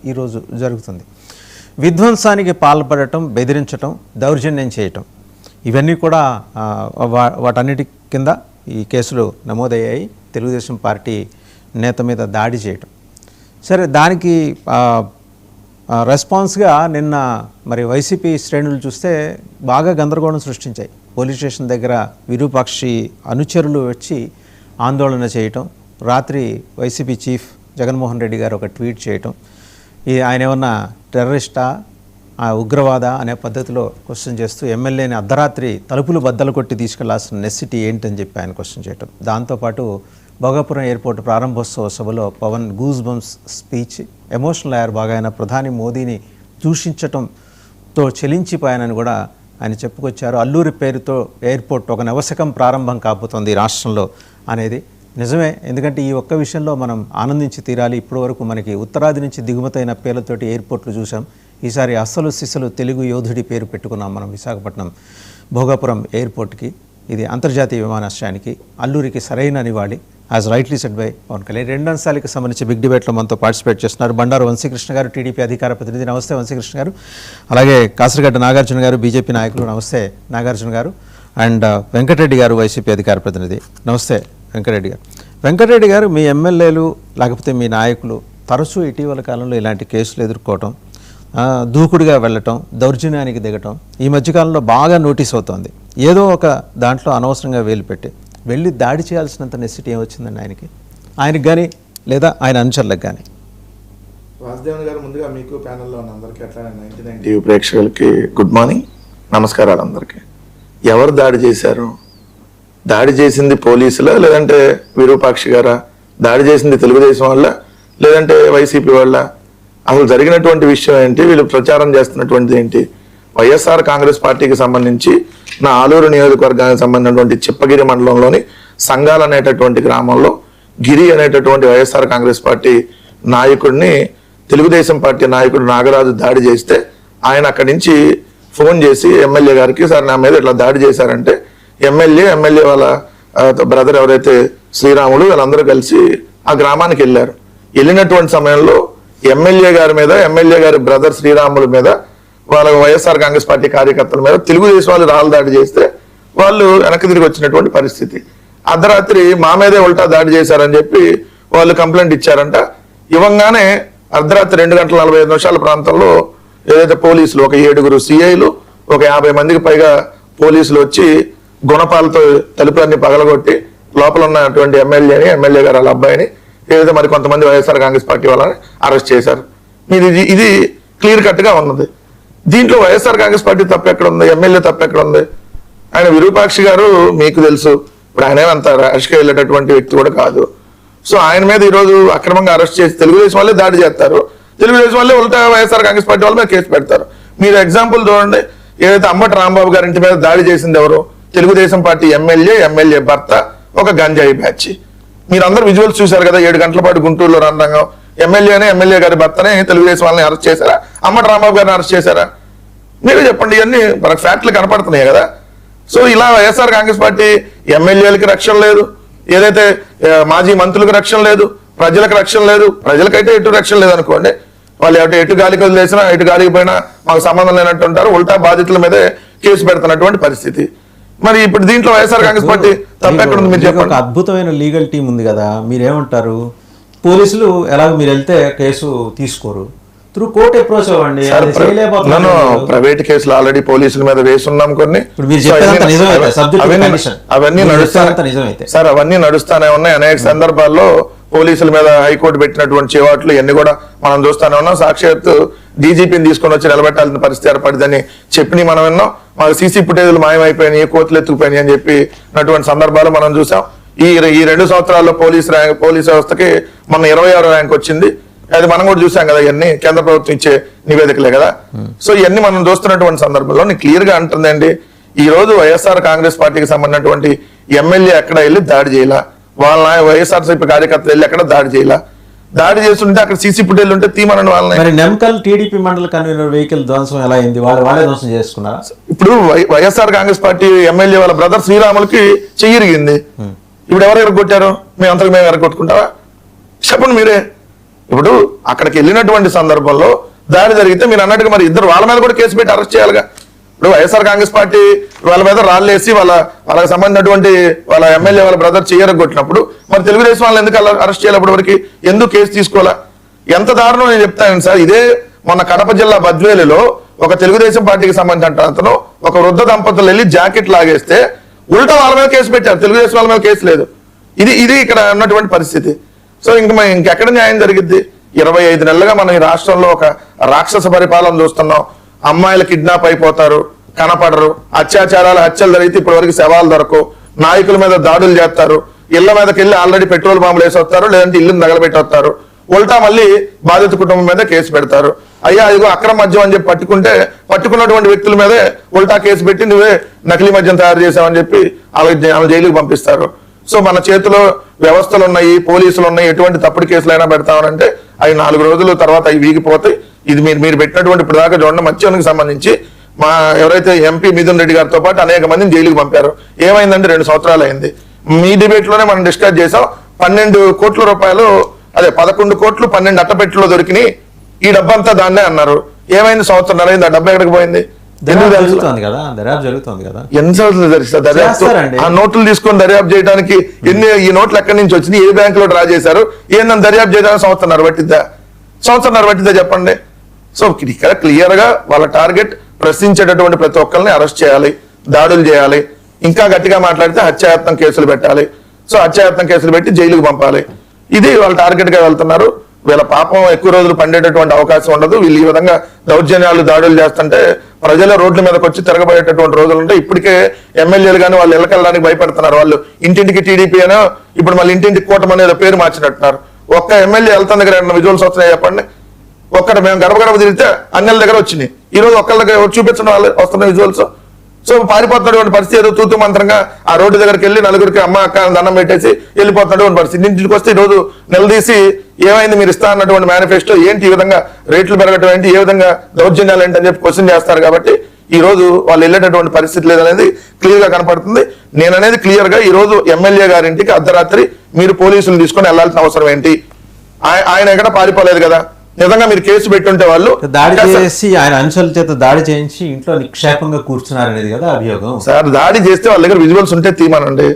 ఈరోజు జరుగుతుంది. విధ్వంసానికి పాల్పడటం, బెదిరించటం, దౌర్జన్యం చేయటం ఇవన్నీ కూడా వాటన్నిటి కింద ఈ కేసులు నమోదయ్యాయి. తెలుగుదేశం పార్టీ నేత మీద దాడి చేయటం. సరే, దానికి రెస్పాన్స్గా నిన్న మరి వైసీపీ శ్రేణులు చూస్తే బాగా గందరగోళం సృష్టించాయి. పోలీస్ స్టేషన్ దగ్గర విరూపాక్షి అనుచరులు వచ్చి ఆందోళన చేయటం, రాత్రి వైసీపీ చీఫ్ జగన్మోహన్ రెడ్డి గారు ఒక ట్వీట్ చేయటం, ఆయన ఏమన్నా టెర్రరిస్టా, ఉగ్రవాద అనే పద్ధతిలో క్వశ్చన్ చేస్తూ ఎమ్మెల్యేని అర్ధరాత్రి తలుపులు బద్దలు కొట్టి తీసుకెళ్లాల్సిన నెసిటీ ఏంటని చెప్పి ఆయన క్వశ్చన్ చేయటం. దాంతోపాటు భోగాపురం ఎయిర్పోర్ట్ ప్రారంభోత్సవ సభలో Pawan goose bumps speech, emotional అయ్యారు బాగా. ఆయన ప్రధాని మోదీని దూషించటంతో చెలించిపోయానని కూడా ఆయన చెప్పుకొచ్చారు. అల్లూరి పేరుతో ఎయిర్పోర్ట్ ఒక నవశకం ప్రారంభం కాబోతోంది రాష్ట్రంలో అనేది నిజమే. ఎందుకంటే ఈ ఒక్క విషయంలో మనం ఆనందించి తీరాలి. ఇప్పటి వరకు మనకి ఉత్తరాది నుంచి దిగుమతైన పేర్లతోటి ఎయిర్పోర్ట్లు చూసాం. ఈసారి అస్సలు సిసలు తెలుగు యోధుడి పేరు పెట్టుకున్నాం మనం విశాఖపట్నం భోగాపురం ఎయిర్పోర్ట్కి. ఇది అంతర్జాతీయ విమానాశ్రయానికి, అల్లూరికి సరైన నివాళి, as rightly said by Pawan Kalyan. రెండు అంశాలకు సంబంధించి బిగ్ డిబేట్లో మనతో పార్టిసిపేట్ చేస్తున్నారు బండారు వంశీకృష్ణ గారు, టీడీపీ అధికార ప్రతినిధి. నమస్తే వంశీకృష్ణ గారు. అలాగే కాసరగడ్డ నాగార్జున గారు, బీజేపీ నాయకులు. నమస్తే నాగార్జున గారు. అండ్ వెంకటరెడ్డి గారు, వైసీపీ అధికార ప్రతినిధి. నమస్తే వెంకటరెడ్డి గారు. వెంకటరెడ్డి గారు, మీ ఎమ్మెల్యేలు లేకపోతే మీ నాయకులు తరచూ ఇటీవల కాలంలో ఇలాంటి కేసులు ఎదుర్కోవటం, దూకుడుగా వెళ్ళటం, దౌర్జన్యానికి దిగటం ఈ మధ్యకాలంలో బాగా నోటీస్ అవుతోంది. ఏదో ఒక దాంట్లో అనవసరంగా వేలు పెట్టి వెళ్ళి దాడి చేయాల్సినంత నెసిటీ ఏమొచ్చిందండి ఆయనకి కానీ లేదా ఆయన అనుచరులకు కానీ? వాసుదేవన్ గారు, ముందుగా మీకు ప్యానెల్లో ఉన్న అందరికీ అట్లానే 99 టీవీ ప్రేక్షకులకి గుడ్ మార్నింగ్, నమస్కారాలు అందరికీ. ఎవరు దాడి చేశారు? దాడి చేసింది పోలీసులా, లేదంటే విరూపాక్షి గారా? దాడి చేసింది తెలుగుదేశం వాళ్ళ, లేదంటే వైసీపీ వాళ్ళ? అసలు జరిగినటువంటి విషయం ఏంటి? వీళ్ళు ప్రచారం చేస్తున్నటువంటిది ఏంటి? వైఎస్ఆర్ కాంగ్రెస్ పార్టీకి సంబంధించి నా ఆలూరు నియోజకవర్గానికి సంబంధించినటువంటి చిప్పగిరి మండలంలోని సంఘాలు అనేటటువంటి గ్రామంలో గిరి అనేటటువంటి వైఎస్ఆర్ కాంగ్రెస్ పార్టీ నాయకుడిని తెలుగుదేశం పార్టీ నాయకుడు నాగరాజు దాడి చేస్తే ఆయన అక్కడి నుంచి ఫోన్ చేసి ఎమ్మెల్యే గారికి, సార్ నా మీద ఇట్లా దాడి చేశారంటే ఎమ్మెల్యే వాళ్ళ బ్రదర్ ఎవరైతే శ్రీరాములు, వీళ్ళందరూ కలిసి ఆ గ్రామానికి వెళ్ళారు. వెళ్ళినటువంటి సమయంలో ఎమ్మెల్యే గారి మీద, ఎమ్మెల్యే గారి బ్రదర్ శ్రీరాముల మీద, వాళ్ళ వైఎస్ఆర్ కాంగ్రెస్ పార్టీ కార్యకర్తల మీద తెలుగుదేశం వాళ్ళు రాళ్ళు దాడి చేస్తే వాళ్ళు వెనక్కి తిరిగి వచ్చినటువంటి పరిస్థితి. అర్ధరాత్రి మా మీదే ఉల్టా దాడి చేశారని చెప్పి వాళ్ళు కంప్లైంట్ ఇచ్చారంట. ఇవ్వగానే అర్ధరాత్రి 2:45 ప్రాంతంలో ఏదైతే పోలీసులు, ఒక 7 సిఐలు, ఒక 50 మందికి పైగా పోలీసులు వచ్చి గుణపాలతో తలుపులన్నీ పగలగొట్టి లోపల ఉన్నటువంటి ఎమ్మెల్యే గారు వాళ్ళ అబ్బాయిని, ఏదైతే మరి కొంతమంది వైఎస్ఆర్ కాంగ్రెస్ పార్టీ వాళ్ళని అరెస్ట్ చేశారు. ఇది క్లియర్ కట్ గా ఉన్నది. దీంట్లో వైఎస్ఆర్ కాంగ్రెస్ పార్టీ తప్పు ఎక్కడ ఉంది? ఎమ్మెల్యే తప్పు ఎక్కడ ఉంది? ఆయన విరూపాక్షి గారు మీకు తెలుసు, ఇప్పుడు ఆయన అంత ర్యాష్గా వెళ్ళేటటువంటి వ్యక్తి కూడా కాదు. సో ఆయన మీద ఈరోజు అక్రమంగా అరెస్ట్ చేసి తెలుగుదేశం వాళ్ళే దాడి చేస్తారు, తెలుగుదేశం వాళ్ళే ఉల్టా వైఎస్ఆర్ కాంగ్రెస్ పార్టీ వాళ్ళ మీద కేసు పెడతారు. మీరు ఎగ్జాంపుల్ చూడండి, ఏదైతే అంబటి రాంబాబు గారి ఇంటి మీద దాడి చేసింది ఎవరు? తెలుగుదేశం పార్టీ ఎమ్మెల్యే భర్త, ఒక గంజాయి బ్యాచ్. మీరందరూ విజువల్స్ చూశారు కదా. 7 గంటల పాటు గుంటూరులో రణరంగం. ఎమ్మెల్యే గారి భర్తనే తెలుగుదేశం వాళ్ళని అరెస్ట్ చేశారా? అంబటి రాంబాబు గారిని అరెస్ట్ చేశారా? మీరే చెప్పండి. ఇవన్నీ మనకు ఫ్యాక్ట్లు కనపడుతున్నాయి కదా. సో ఇలా వైఎస్ఆర్ కాంగ్రెస్ పార్టీ ఎమ్మెల్యేలకి రక్షణ లేదు, ఏదైతే మాజీ మంత్రులకు రక్షణ లేదు, ప్రజలకు రక్షణ లేదు. ప్రజలకైతే ఎటు రక్షణ లేదనుకోండి, వాళ్ళు ఎటు గాలికి వదిలేసినా ఎటు గాలికి పోయినా మాకు సంబంధం లేనట్టు ఉంటారు. ఉల్టా బాధితుల మీదే కేసు పెడుతున్నటువంటి పరిస్థితి. మరి ఇప్పుడు దీంట్లో వైఎస్ఆర్ కాంగ్రెస్ పార్టీ తప్పెక్కడ ఉంది? మీరు చెప్పండి. ఒక అద్భుతమైన లీగల్ టీం ఉంది కదా, మీరేమంటారు? పోలీసులు ఎలాగో మీరు వెళ్తే కేసు తీసుకోరు, త్రూ కోర్ట్ అప్రోచ్ అవ్వండి. ప్రైవేట్ కేసులు ఆల్రెడీ పోలీసుల మీద వేసున్నాం కొన్ని. అవన్నీ నడుస్తాయి సార్, అవన్నీ నడుస్తానే ఉన్నాయి. అనేక సందర్భాల్లో పోలీసుల మీద హైకోర్టు పెట్టినటువంటి చేవాట్లు ఇవన్నీ కూడా మనం చూస్తానే ఉన్నాం. సాక్షాత్తు డీజీపీని తీసుకొని వచ్చి నిలబెట్టాల్సిన పరిస్థితి ఏర్పడిందని చెప్పి మనం విన్నాం. మాకు సీసీ ఫుటేజ్లు మాయమైపోయినాయి, కోర్టులు ఎత్తుకుపోయినాయి అని చెప్పినటువంటి సందర్భాలు మనం చూసాం. ఈ 2 సంవత్సరాల్లో పోలీస్ వ్యవస్థకి మన 26వ ర్యాంక్ వచ్చింది. అది మనం కూడా చూసాం కదా. ఇవన్నీ కేంద్ర ప్రభుత్వం ఇచ్చే నివేదికలే కదా. సో ఇవన్నీ మనం చూస్తున్నటువంటి సందర్భంలో నేను క్లియర్ గా అంటుందండి, ఈ రోజు వైఎస్ఆర్ కాంగ్రెస్ పార్టీకి సంబంధించినటువంటి ఎమ్మెల్యే ఎక్కడ వెళ్ళి దాడి చేయాల, వాళ్ళ వైఎస్ఆర్సీపీ కార్యకర్తలు వెళ్ళి ఎక్కడ దాడి చేయాల. దాడి చేస్తుంటే అక్కడ సీసీ ఫుటేజ్ ఉంటే తీమనండి వాళ్ళని. నెమ్కల్ టీడీపీ మండల కన్వీనర్ వెహికల్ ధ్వంసం ఎలా అయింది? వాళ్ళే ధ్వంసం చేసుకున్నారా? ఇప్పుడు వైఎస్ఆర్ కాంగ్రెస్ పార్టీ ఎమ్మెల్యే వాళ్ళ బ్రదర్ శ్రీరాములకి చెయ్యిరిగింది. ఇప్పుడు ఎవరు ఎరగొట్టారు? మేము అంతకు మేము ఎరగొట్టుకుంటారా? చెప్పండి మీరే. ఇప్పుడు అక్కడికి వెళ్ళినటువంటి సందర్భంలో దాడి జరిగితే మీరు అన్నట్టుగా మరి ఇద్దరు వాళ్ళ మీద కూడా కేసు పెట్టి అరెస్ట్ చేయాలిగా. ఇప్పుడు వైఎస్ఆర్ కాంగ్రెస్ పార్టీ వాళ్ళ మీద రాళ్ళేసి వాళ్ళకి సంబంధించినటువంటి వాళ్ళ ఎమ్మెల్యే వాళ్ళ బ్రదర్ కొట్టినప్పుడు మరి తెలుగుదేశం వాళ్ళని ఎందుకు అరెస్ట్ చేయాలి? అప్పటి వరకు ఎందుకు కేసు తీసుకోవాలా? ఎంత దారుణం నేను చెప్తాను సార్. ఇదే మొన్న కడప జిల్లా బద్వేలులో ఒక తెలుగుదేశం పార్టీకి సంబంధించిన అతను ఒక వృద్ధ దంపతులు వెళ్ళి జాకెట్ లాగేస్తే ఉల్టా వాళ్ళ మీద కేసు పెట్టారు, తెలుగుదేశం వాళ్ళ మీద కేసు లేదు. ఇది ఇక్కడ ఉన్నటువంటి పరిస్థితి. సో ఇంకెక్కడ న్యాయం జరిగిద్ది? 25 నెలలుగా మనం ఈ రాష్ట్రంలో ఒక రాక్షస పరిపాలన చూస్తున్నాం. అమ్మాయిలు కిడ్నాప్ అయిపోతారు, కనపడరు, అత్యాచారాలు హత్యలు జరిగితే ఇప్పటి వరకు శవాలు దొరకవు, నాయకుల మీద దాడులు చేస్తారు, ఇళ్ల మీదకి వెళ్ళి ఆల్రెడీ పెట్రోల్ బాంబులు వేసి వస్తారు, లేదంటే ఇల్లుని తగలబెట్టి వస్తారు. ఉల్టా మళ్ళీ బాధిత కుటుంబం మీద కేసు పెడతారు. అయ్యా ఇదిగో అక్రమ మద్యం అని చెప్పి పట్టుకున్నటువంటి వ్యక్తుల మీదే ఉల్టా కేసు పెట్టి నువ్వే నకిలీ మద్యం తయారు చేసావని చెప్పి వాళ్ళ జైలుకి పంపిస్తారు. సో మన చేతిలో వ్యవస్థలు ఉన్నాయి, పోలీసులు ఉన్నాయి, ఎటువంటి తప్పుడు కేసులైనా పెడతామనంటే అవి 4 రోజుల తర్వాత అవి వీగిపోతాయి. ఇది మీరు పెట్టినటువంటి ఇప్పుడు దాకా చూడండి, మత్స్యానికి సంబంధించి మా ఎవరైతే ఎంపీ మిథున్ రెడ్డి గారితో పాటు అనేక మందిని జైలుకి పంపారు. ఏమైందంటే 2 సంవత్సరాలు అయింది. మీ డిబేట్ లోనే మనం డిస్కస్ చేసాం. 12 కోట్ల రూపాయలు, అదే 11 కోట్లు 12 అట్టపెట్టులో దొరికినాయి, ఈ డబ్బంతా దాన్నే అన్నారు. ఏమైంది? సంవత్సరం అయింది, ఆ డబ్బు ఎక్కడికి పోయింది? జరుగుతుంది కదా, దర్యాప్తు జరుగుతుంది కదా. ఎన్ని సంవత్సరాలు జరిగిస్తారు దర్యాప్తు? ఆ నోట్లు తీసుకొని దర్యాప్తు చేయడానికి ఈ నోట్లు ఎక్కడి నుంచి వచ్చినాయి, ఏ బ్యాంక్ లో డ్రా చేశారు, ఏందని దర్యాప్తు చేయడానికి సంవత్సరంన్నర పట్టిద్దా చెప్పండి. సో ఇక్కడ క్లియర్ గా వాళ్ళ టార్గెట్ ప్రశ్నించేటటువంటి ప్రతి ఒక్కరిని అరెస్ట్ చేయాలి, దాడులు చేయాలి, ఇంకా గట్టిగా మాట్లాడితే హత్యాయత్నం కేసులు పెట్టాలి. సో హత్యాయత్నం కేసులు పెట్టి జైలుకు పంపాలి. ఇది వాళ్ళ టార్గెట్ గా వెళ్తున్నారు. వీళ్ళ పాపం ఎక్కువ రోజులు పండేటటువంటి అవకాశం ఉండదు. వీళ్ళు ఈ విధంగా దౌర్జన్యాలు దాడులు చేస్తుంటే ప్రజల రోడ్ల మీదకి వచ్చి తిరగబడేటటువంటి రోజులు ఉంటాయి. ఇప్పటికే ఎమ్మెల్యేలు కానీ వాళ్ళు ఇళ్ళకెళ్ళడానికి భయపడుతున్నారు. వాళ్ళు ఇంటింటికి టీడీపీ అనో ఇప్పుడు మళ్ళీ ఇంటింటికి కూటమి అనేది పేరు మార్చినట్టున్నారు. ఒక్క ఎమ్మెల్యే వెళ్తాను దగ్గర ఏమన్నా విజువల్స్ వస్తున్నాయి చెప్పండి? ఒక్కటి మేము గడప తిరిగితే అన్నెల దగ్గర వచ్చినాయి, ఈ రోజు ఒక్కళ్ళ దగ్గర చూపించడం వాళ్ళు వస్తున్న విజువల్స్. సో పారిపోతున్నటువంటి పరిస్థితి, ఏదో తూతు మంత్రంగా ఆ రోడ్డు దగ్గరికి వెళ్ళి నలుగురికి అమ్మ అక్క దండం పెట్టేసి వెళ్ళిపోతున్నటువంటి పరిస్థితి. ఇంటికి వస్తే ఈ రోజు నిలదీసి ఏమైంది మీరు ఇస్తా అన్నటువంటి మేనిఫెస్టో ఏంటి, ఈ విధంగా రేట్లు పెరగటం ఏంటి, ఏ విధంగా దౌర్జన్యాలు ఏంటి అని చెప్పి క్వశ్చన్ చేస్తారు. కాబట్టి ఈ రోజు వాళ్ళు వెళ్ళేటటువంటి పరిస్థితి లేదనేది క్లియర్ గా కనపడుతుంది. నేననేది క్లియర్ గా ఈ రోజు ఎమ్మెల్యే గారింటికి అర్ధరాత్రి మీరు పోలీసులు తీసుకొని వెళ్లాల్సిన అవసరం ఏంటి? ఆయన ఎక్కడ పారిపోలేదు కదా. నిజంగా మీరు కేసు పెట్టుంటే వాళ్ళు దాడి చేసి ఆయన అనుచరుల చేత దాడి చేయించి ఇంట్లో నిక్షేపంగా కూర్చున్నారనేది కదా అభియోగం. సార్ దాడి చేస్తే వాళ్ళ దగ్గర విజువల్స్ ఉంటే తీమనండి,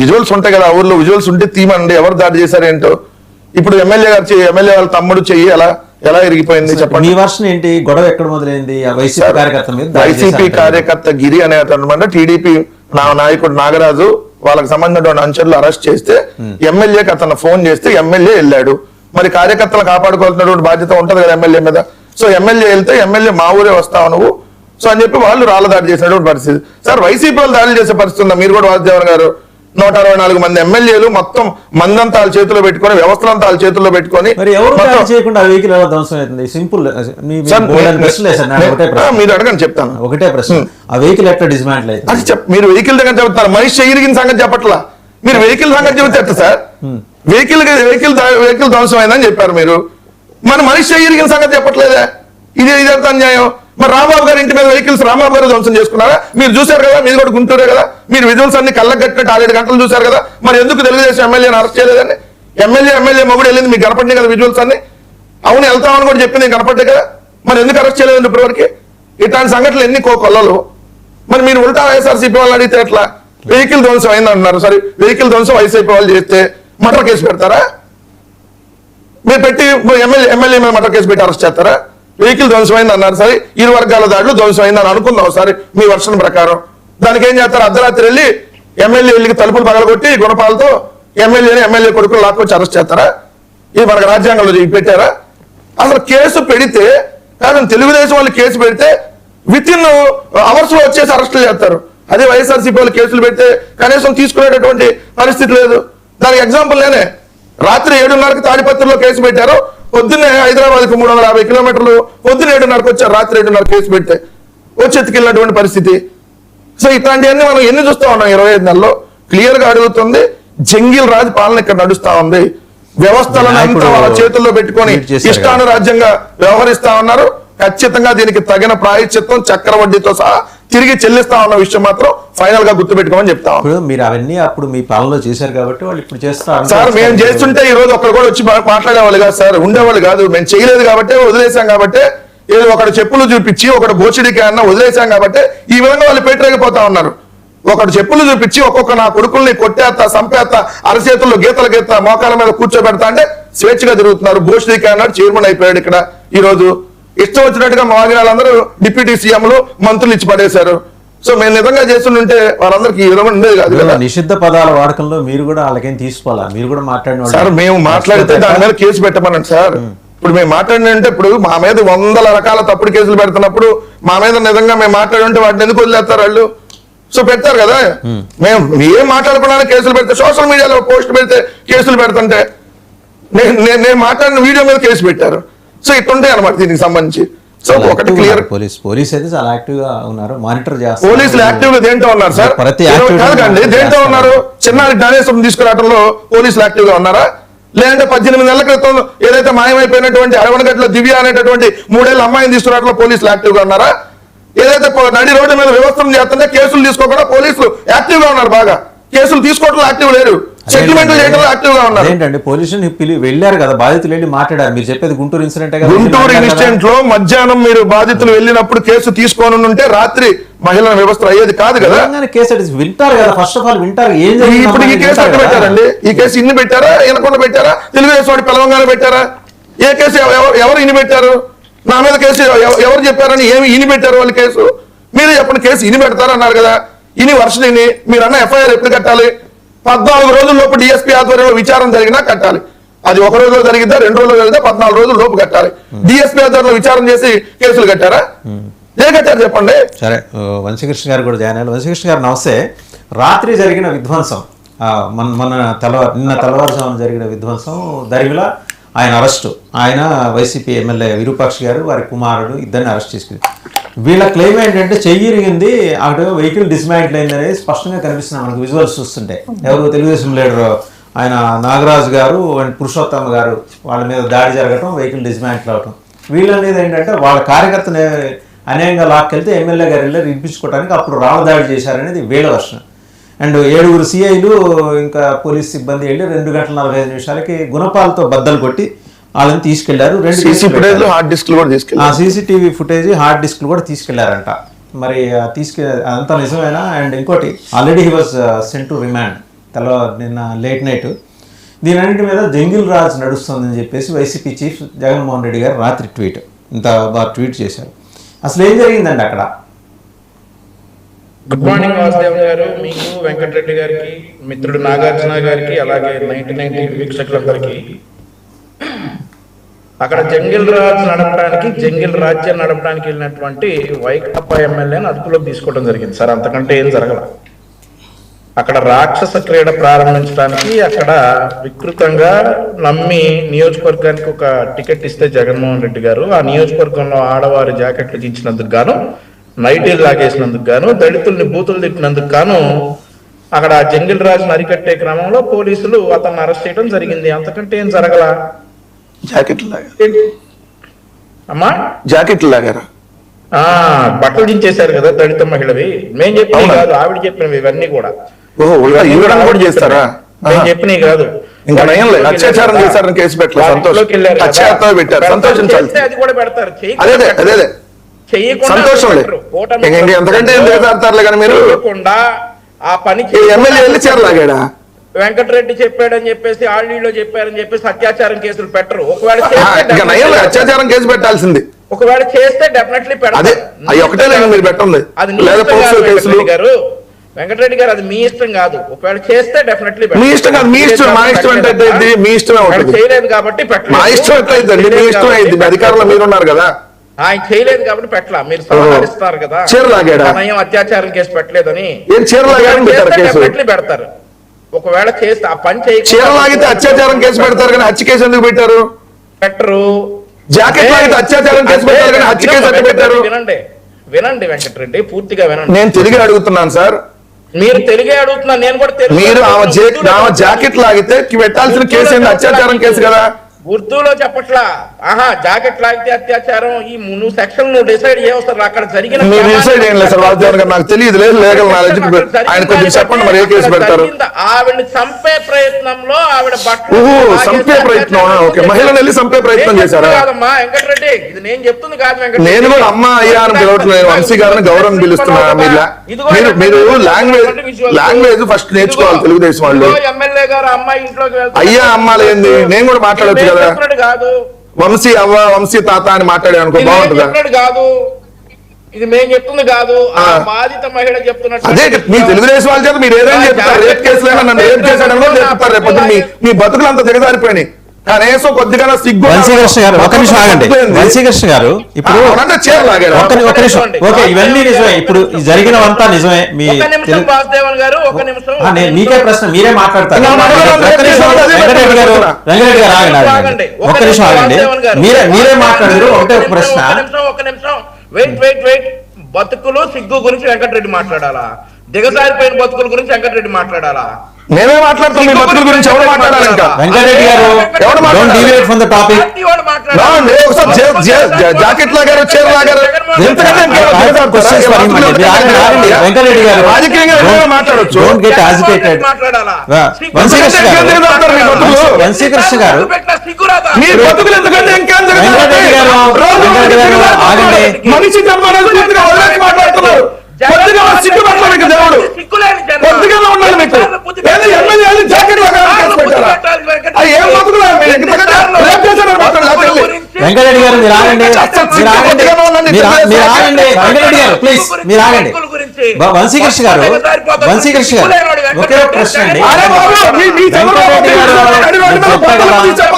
విజువల్స్ ఉంటాయి కదా, ఊర్లో విజువల్స్ ఉంటే తీమనండి, ఎవరు దాడి చేశారేంటో. ఇప్పుడు ఎమ్మెల్యే వాళ్ళ తమ్ముడు చెయ్యి ఎలా ఇరిగిపోయింది చెప్పండి. మీ వర్షన్ ఏంటి? గొడవ ఎక్కడ మొదలైంది? వైసీపీ కార్యకర్త మీద వైసీపీ కార్యకర్త గిరి అనే అతను టీడీపీ నాయకుడు నాగరాజు వాళ్ళకి సంబంధించిన అనుచరులు అరెస్ట్ చేస్తే ఎమ్మెల్యేకి అతను ఫోన్ చేస్తే ఎమ్మెల్యే వెళ్ళాడు. మరి కార్యకర్తలు కాపాడుకోవాల్సినటువంటి బాధ్యత ఉంటుంది కదా ఎమ్మెల్యే మీద. సో ఎమ్మెల్యే వెళ్తే ఎమ్మెల్యే మా ఊరే వస్తావు నువ్వు సో అని చెప్పి వాళ్ళు రాళ్ళ దాడి చేసినటువంటి పరిస్థితి. సార్ వైసీపీ వాళ్ళు దాడులు చేసే పరిస్థితి ఉందా? మీరు కూడా వాసుదేవన్ గారు 164 మంది ఎమ్మెల్యేలు మొత్తం మందంతా వాళ్ళ చేతుల్లో పెట్టుకొని, వ్యవస్థలంతా వాళ్ళ చేతుల్లో పెట్టుకొని మీరు అడగండి చెప్తాను. ఒకటే ప్రశ్న, ఆ వెహికల్ ఎట్లా డిస్మాంటిల్ అయింది? అది మీరు వెహికల్ దగ్గర చెప్తారు, మనిషి ఎగిరిగిన సంగతి చెప్పట్లా. మీరు వెహికల్ సంగతి చెప్తే సార్ వెహికల్ ధ్వంసం అయిందని చెప్పారు మీరు, మన మనిషి ఎగిరిగిన సంగతి చెప్పట్లేదే. ఇదంతా అన్యాయం. మరి రాంబాబు గారి ఇంటి మీద వెహికల్స్ రాంబాబు గారు ధ్వంసం చేసుకున్నారా? మీరు చూశారు కదా, మీది కూడా గుంటూరే కదా, మీరు విజువల్స్ అన్ని కళ్ళకు కట్టినట్టు 6-7 గంటలు చూశారు కదా. మరి ఎందుకు తెలుగుదేశం ఎమ్మెల్యేని అరెస్ట్ చేయలేదండి? ఎమ్మెల్యే మొగుడు వెళ్ళింది మీకు కనపడినాయి కదా విజువల్స్ అన్ని. అవును వెళ్తామని కూడా చెప్పింది కనపడ్డాయి కదా, మరి ఎందుకు అరెస్ట్ చేయలేదండి ఇప్పటివరకు? ఇట్లాంటి సంఘటనలు ఎన్ని కొల్లలు. మరి మీరు ఉల్టా వైఎస్ఆర్సీపీ వాళ్ళు అడిగితే ఎట్లా? వెహికల్ ధ్వంసం అయింది అంటున్నారు, సరే వెహికల్ ధ్వంసం వైసీపీ వాళ్ళు చేస్తే మర్డర్ కేసు పెడతారా? మీరు పెట్టి ఎమ్మెల్యే మీద మర్డర్ కేసు పెట్టి అరెస్ట్ చేస్తారా? వెహికల్ ధ్వంసమైంది అన్నారు, సరే 2 వర్గాల దాడులు ధ్వంసమైంది అని అనుకుందాం సరే మీ వర్షన్ ప్రకారం. దానికి ఏం చేస్తారు? అర్ధరాత్రి వెళ్ళి ఎమ్మెల్యే వెళ్ళి తలుపులు పగలగొట్టి గుణపాలతో ఎమ్మెల్యే కొడుకులు లాక్కొచ్చి అరెస్ట్ చేస్తారా? ఇది మనకు రాజ్యాంగంలో పెట్టారా? అసలు కేసు పెడితే కాదు, తెలుగుదేశం వాళ్ళు కేసు పెడితే విత్ ఇన్ అవర్స్ లో వచ్చేసి అరెస్టులు చేస్తారు. అదే వైఎస్ఆర్సీపీ వాళ్ళు కేసులు పెడితే కనీసం తీసుకునేటటువంటి పరిస్థితి లేదు. దానికి ఎగ్జాంపుల్ నేనే. రాత్రి 7:30కి తాడిపత్రిలో కేసు పెట్టారు, పొద్దున్నే హైదరాబాద్కి 350 కిలోమీటర్లు పొద్దున్న 7:30కి వచ్చారు, రాత్రి 7:30 కేసు పెడితే వచ్చి ఎత్తుకెళ్ళినటువంటి పరిస్థితి. సో ఇట్లాంటివన్నీ మనం ఎన్ని చూస్తా ఉన్నాం 25 నెలల్లో. క్లియర్ గా అడుగుతుంది, జంగిల్ రాజ్ పాలన ఇక్కడ నడుస్తా ఉంది. వ్యవస్థలను అంతా వాళ్ళ చేతుల్లో పెట్టుకొని ఇష్టానురాజ్యంగా వ్యవహరిస్తా ఉన్నారు. ఖచ్చితంగా దీనికి తగిన ప్రాయశ్చిత్తం చక్రవడ్డీతో సహా తిరిగి చెల్లిస్తా ఉన్న విషయం మాత్రం ఫైనల్ గా గుర్తుపెట్టుకోమని చెప్తా ఉన్నాం. ఇప్పుడు మీరు అవన్నీ అప్పుడు మీ పాలనలో చేశారు కాబట్టి వాళ్ళు ఇప్పుడు చేస్తారు సార్ మేము చేస్తుంటే ఈ రోజు ఒకరు కూడా వచ్చి మాట్లాడేవాళ్ళు కాదు సార్, ఉండేవాళ్ళు కాదు. మేము చేయలేదు కాబట్టి వదిలేసాం కాబట్టి, ఏదో ఒకడు చెప్పులు చూపించి ఒకడు బోచిడికి అన్న వదిలేసాం కాబట్టి ఈ విధంగా వాళ్ళు పెట్టలేకపోతా ఉన్నారు. ఒకడు చెప్పులు చూపించి ఒక్కొక్క నా కొడుకుల్ని కొట్టేస్తా, సంపేస్తా, అరచేతుల్లో గీతలు గీత మోకాల మీద కూర్చోబెడతా అంటే స్వేచ్ఛగా తిరుగుతున్నారు. బోచిడికి అన్నాడు చైర్మన్ అయిపోయాడు ఇక్కడ. ఈ రోజు ఇష్టం వచ్చినట్టుగా మా వాళ్ళందరూ డిప్యూటీ సీఎంలు మంత్రులు ఇచ్చి పడేశారు. సో మేము నిజంగా చేస్తుంటే వాళ్ళందరికీ ఈ విధంగా ఉండేది కాదు కదా. నిషిద్ధ పదాల వాడకంలో మీరు కూడా వాళ్ళకేం తీసుకోవాలా? మీరు కూడా మాట్లాడిన సార్ మేము మాట్లాడితే దాని మీద కేసు పెట్టమనండి సార్. ఇప్పుడు మేము మాట్లాడినంటే ఇప్పుడు మా మీద 100 రకాల తప్పుడు కేసులు పెడుతున్నప్పుడు మా మీద నిజంగా మేము మాట్లాడుంటే వాటిని ఎందుకు వదిలేస్తారు వాళ్ళు? సో పెడతారు కదా. మేము ఏం మాట్లాడుకోవడానికి కేసులు పెడితే, సోషల్ మీడియాలో పోస్ట్ పెడితే కేసులు పెడుతుంటే నేను మాట్లాడిన వీడియో మీద కేసు పెట్టారు. సో ఇట్లుంటాయి అనమాట దీనికి సంబంధించి. సో ఒకటి క్లియర్, పోలీస్ అయితే చాలా యాక్టివ్ గా ఉన్నారు, మానిటర్ చేస్తారు. పోలీసులు యాక్టివ్ గా దేంట్లో ఉన్నారు సార్? కాదండి, దేంట్లో ఉన్నారు? చిన్నారి జ్ఞానేశ్వరం తీసుకురావడంలో పోలీసులు యాక్టివ్ గా ఉన్నారా? లేదంటే 18 నెలల క్రితం ఏదైతే మాయమైపోయినటువంటి అరవనగట్ల దివ్య అనేటటువంటి 3 ఏళ్ళ అమ్మాయిని తీసుకురావడంలో పోలీసులు యాక్టివ్ గా ఉన్నారా? ఏదైతే నడి రోడ్డు మీద వ్యవస్థను చేస్తుంటే కేసులు తీసుకోకుండా పోలీసులు యాక్టివ్ గా ఉన్నారు. బాగా కేసులు తీసుకోవడంలో యాక్టివ్ లేరు, సెటిల్మెంట్లు చేయడంలో యాక్టివ్ గా ఉన్నారు. ఏంటంటే పోలీసులు వెళ్ళారు కదా, బాధితులు వెళ్ళి మాట్లాడారు. మీరు చెప్పేది గుంటూరు ఇన్సిడెంట్. గుంటూరు ఇన్సిడెంట్ లో మధ్యాహ్నం మీరు బాధితులు వెళ్ళినప్పుడు కేసు తీసుకోను ఉంటే రాత్రి మహిళల వ్యవస్థ అయ్యేది కాదు కదా. కేసు వింటారు కదా, ఫస్ట్ ఆఫ్ ఆల్ వింటారు. ఇప్పుడు ఈ కేసు ఎక్కడ పెట్టారండి? ఈ కేసు ఇన్ని పెట్టారా, వినకుండా పెట్టారా? తెలుగుదేశం వాడి పిలవంగానే పెట్టారా? ఏ కేసు ఎవరు ఇన్ని పెట్టారు? నా మీద కేసు ఎవరు చెప్పారని ఏమి ఇని పెట్టారు వాళ్ళు కేసు? మీరు చెప్పండి. కేసు ఇని పెడతారన్నారు కదా, ఇని వర్షం ఇని మీరు అన్న ఎఫ్ఐఆర్ ఎప్పుడు కట్టాలి? 14 రోజుల లోపు డిఎస్పీ ఆధ్వర్యంలో విచారణ జరిగినా కట్టాలి. అది 1 రోజులో జరిగిద్దా, 2 రోజులు జరిగితే 14 రోజుల లోపు కట్టాలి. డిఎస్పీ ఆధ్వర్యంలో విచారణ చేసి కేసులు కట్టారా? ఏ కట్టారు చెప్పండి. సరే, వంశీకృష్ణ గారు కూడా జాయిన్ అయ్యారు. వంశీకృష్ణ గారు నమస్తే. రాత్రి జరిగిన విధ్వంసం, నిన్న తెల్లవారుజామున జరిగిన విధ్వంసం, దరిమిల ఆయన అరెస్టు, ఆయన వైసీపీ ఎమ్మెల్యే విరూపాక్ష గారు వారి కుమారుడు ఇద్దరిని అరెస్ట్ చేసుకుంది. వీళ్ళ క్లెయిమ్ ఏంటంటే చెయ్యి ఇరిగింది, అక్కడ వెహికల్ డిస్మాంటిల్ అయింది అనేది స్పష్టంగా కనిపిస్తుంది మనకు విజువల్స్ చూస్తుంటే. ఎవరు తెలుగుదేశం లీడర్ ఆయన నాగరాజు గారు అండ్ పురుషోత్తమ్ గారు వాళ్ళ మీద దాడి జరగటం, వెహికల్ డిస్మాంటిల్ అవటం. వీళ్ళ అనేది ఏంటంటే వాళ్ళ కార్యకర్తని అన్యాయంగా లాక్కెళ్తే ఎమ్మెల్యే గారు వెళ్ళి ఇప్పించుకోవడానికి అప్పుడు రాళ్ళ దాడి చేశారనేది వీళ్ళ వర్షం. అండ్ 7 సిఐలు ఇంకా పోలీస్ సిబ్బంది వెళ్ళి 2 గంటల 45 నిమిషాలకి గుణపాలతో బద్దలు కొట్టి వాళ్ళని తీసుకెళ్లారు. సీసీటీవీ ఫుటేజ్, హార్డ్ డిస్క్లు కూడా తీసుకెళ్లారంట. మరి అదంతా నిజమేనా? అండ్ ఇంకోటి, already he was sent to remand నిన్న లేట్ నైట్. దీనన్నింటి మీద జంగిల్ రాజ్ నడుస్తుందని చెప్పేసి వైసీపీ చీఫ్ జగన్మోహన్ రెడ్డి గారు రాత్రి ఇంత బాగా ట్వీట్ చేశారు. అసలు ఏం జరిగిందండి అక్కడ? గుడ్ మార్నింగ్ వాసుదేవ్ గారు, మీకు, వెంకటరెడ్డి గారికి, మిత్రుడు నాగార్జున గారికి, అలాగే 99 వీక్షకులందరికీ. అక్కడ జంగిల్ రాజ్యం నడపడానికి వెళ్ళినటువంటి వైకాపా ఎమ్మెల్యేని అదుపులోకి తీసుకోవడం జరిగింది సార్. అంతకంటే ఏం జరగల. అక్కడ రాక్షస క్రీడ ప్రారంభించడానికి అక్కడ వికృతంగా నమ్మి నియోజకవర్గానికి ఒక టికెట్ ఇస్తే జగన్మోహన్ రెడ్డి గారు ఆ నియోజకవర్గంలో ఆడవారి జాకెట్లు దించినందుకు గాను, నైటీలు లాగేసినందుకు గాను, దళితుల్ని బూతులు తిట్టినందుకు గాను అక్కడ జంగిల్ రాజును అరికట్టే క్రమంలో పోలీసులు అతన్ని అరెస్ట్ చేయడం జరిగింది. అంతకంటే ఏం జరగల. అమ్మా జాకెట్లు లాగారా? బట్టలు దించేశారు కదా దళిత మహిళవి. మేం చెప్పినవి కాదు, ఆవిడ చెప్పినవి ఇవన్నీ కూడా. చేస్తారా? నేను చెప్పినవి కాదు. అత్యాచారం చేశారని కేసు పెట్టలేదు, అది కూడా పెడతారు. ఎంతకంటే చేయకుండా ఆ పని లాగాడా? వెంకటరెడ్డి చెప్పాడని చెప్పేసి ఆళ్ళీలో చెప్పారని చెప్పేసి అత్యాచారం కేసులు పెట్టరు. ఒకవేళ అత్యాచారం కేసు పెట్టాల్సింది. ఒకవేళ చేస్తే డెఫినెట్లీ పెడతారు. గారు వెంకటరెడ్డి గారు, అది మీ ఇష్టం కాదు. ఒకవేళ చేస్తే డెఫినెట్లీ చేయలేదు కాబట్టి అధికారంలో మీరున్నారు కదా, ఆయన చేయలేదు కాబట్టి పెట్టలా. మీరు సలహాలిస్తారు కదా, నయం అత్యాచారం కేసు పెట్టలేదని పెడతారు. ఒకవేళ చేస్తే ఆ పని చేయకపోతే అత్యాచారం కేసు పెడతారు కానీ హత్య కేసు ఎందుకు పెట్టారు? పెట్టరు. జాకెట్ లాగితే అత్యాచారం కేసు పెట్టారు కానీ హత్య కేసు ఎందుకు పెట్టారు? వినండి వెంకటరెడ్డి, పూర్తిగా వినండి. నేను తెలుగు అడుగుతున్నాను సార్. మీరు తెలుగే అడుగుతున్నారు, నేను కూడా తెలుగు. మీరు జాకెట్ లాగితే పెట్టాల్సిన కేసు ఏంటి? అత్యాచారం కేసు కదా. ఉర్దూలో చెప్పట్లా. జాకెట్ లాగితే అత్యాచారం, ఈ నువ్వు సెక్షన్ నువ్వు డిసైడ్ చేయవసరం. అక్కడ జరిగిన నాకు తెలియదు, లేదు లీగల్ నాలెడ్జ్. ఆయన కొంచెం చెప్పండి మరి, ఏ కేసు పెడతారు? ఆవిడ చంపే ప్రయత్నంలో ఆవిడ చంపే ప్రయత్నం, ఓకే, మహిళను వెళ్ళి చంపే ప్రయత్నం చేశారా? కాదమ్మా వెంకటరెడ్డి, ఇది నేను చెప్తుంది కాదు వెంకటరెడ్డి. నేను కూడా అమ్మ అయ్యా అని పిలవట్లేదు, వంశీ గారిని గౌరవం పిలుస్తున్నా. మీరు లాంగ్వేజ్ ఫస్ట్ నేర్చుకోవాలి తెలుగుదేశం వాళ్ళు. ఎమ్మెల్యే గారు అమ్మాయి ఇంట్లోకి అయ్యా అమ్మ లేంది నేను కూడా మాట్లాడొచ్చు కదా. కాదు వంశీ అవ్వ వంశీ తాత అని మాట్లాడే అనుకో బాగుంటుందా? కాదు, ఇది మేము చెప్తుంది కాదు, బాధిత మహిళ చెప్తున్నట్టు. అదే మీ తెలుగుదేశం వాళ్ళ చేత మీరు ఏదైనా చెప్తారు, రేప్ కేసులైనా నన్ను రేప్ చేశాడని కూడా చెప్తారు. రేపు మీ బతుకులు అంత దిగజారిపోయినాయి. కనీసం కొద్దిగా సిగ్గు. వంశీకృష్ణ గారు ఒక నిమిషం ఆగండి. వంశీకృష్ణ గారు ఇప్పుడు ఒక నిమిషం, ఓకే, ఇవన్నీ నిజమే. ఇప్పుడు జరిగినవంతా నిజమే. మీ మీకే ప్రశ్న, మీరే మాట్లాడతారు. వెంకటరెడ్డి గారు ఆగండి, ఒక్క నిమిషం ఆగండి. మీరే మాట్లాడారు, ఒకటే ఒక ప్రశ్న. ఒక నిమిషం వెయిట్. బతుకులు సిగ్గు గురించి వెంకటరెడ్డి మాట్లాడాలా? దిగజారిపోయిన బతుకుల గురించి వెంకటరెడ్డి మాట్లాడాలా? మేమే మాట్లాడుతాం. మీ బతుకుల గురించి ఎవరు మాట్లాడాలి? ఇంకా వెంకటరెడ్డి గారు don't deviate from the topic. Jacket లాగారు, చీర లాగారు, వెంకటరెడ్డి గారు రాజకీయంగా మాట్లాడొచ్చు. Don't get agitated. వంశీకృష్ణ గారు మీ బతుకులు ఎందుకంటే ఇంకేం వెంకటరెడ్డి గారు ఆగండి. మనిషి మాట్లాడుతున్నారు. కొద్దిగా సిగ్గుపడతానికి దేవుడు కొద్దిగా ఉండాలి మీకు. ఎమ్మెల్యే జాకెట్ ఏం బతుకులా? వెంకటరెడ్డి గారు మీరు ఆగండి. వెంకటరెడ్డి గారు ప్లీజ్ మీరు ఆగండి. వంశీకృష్ణ గారు ఒకే ప్రశ్న అండి.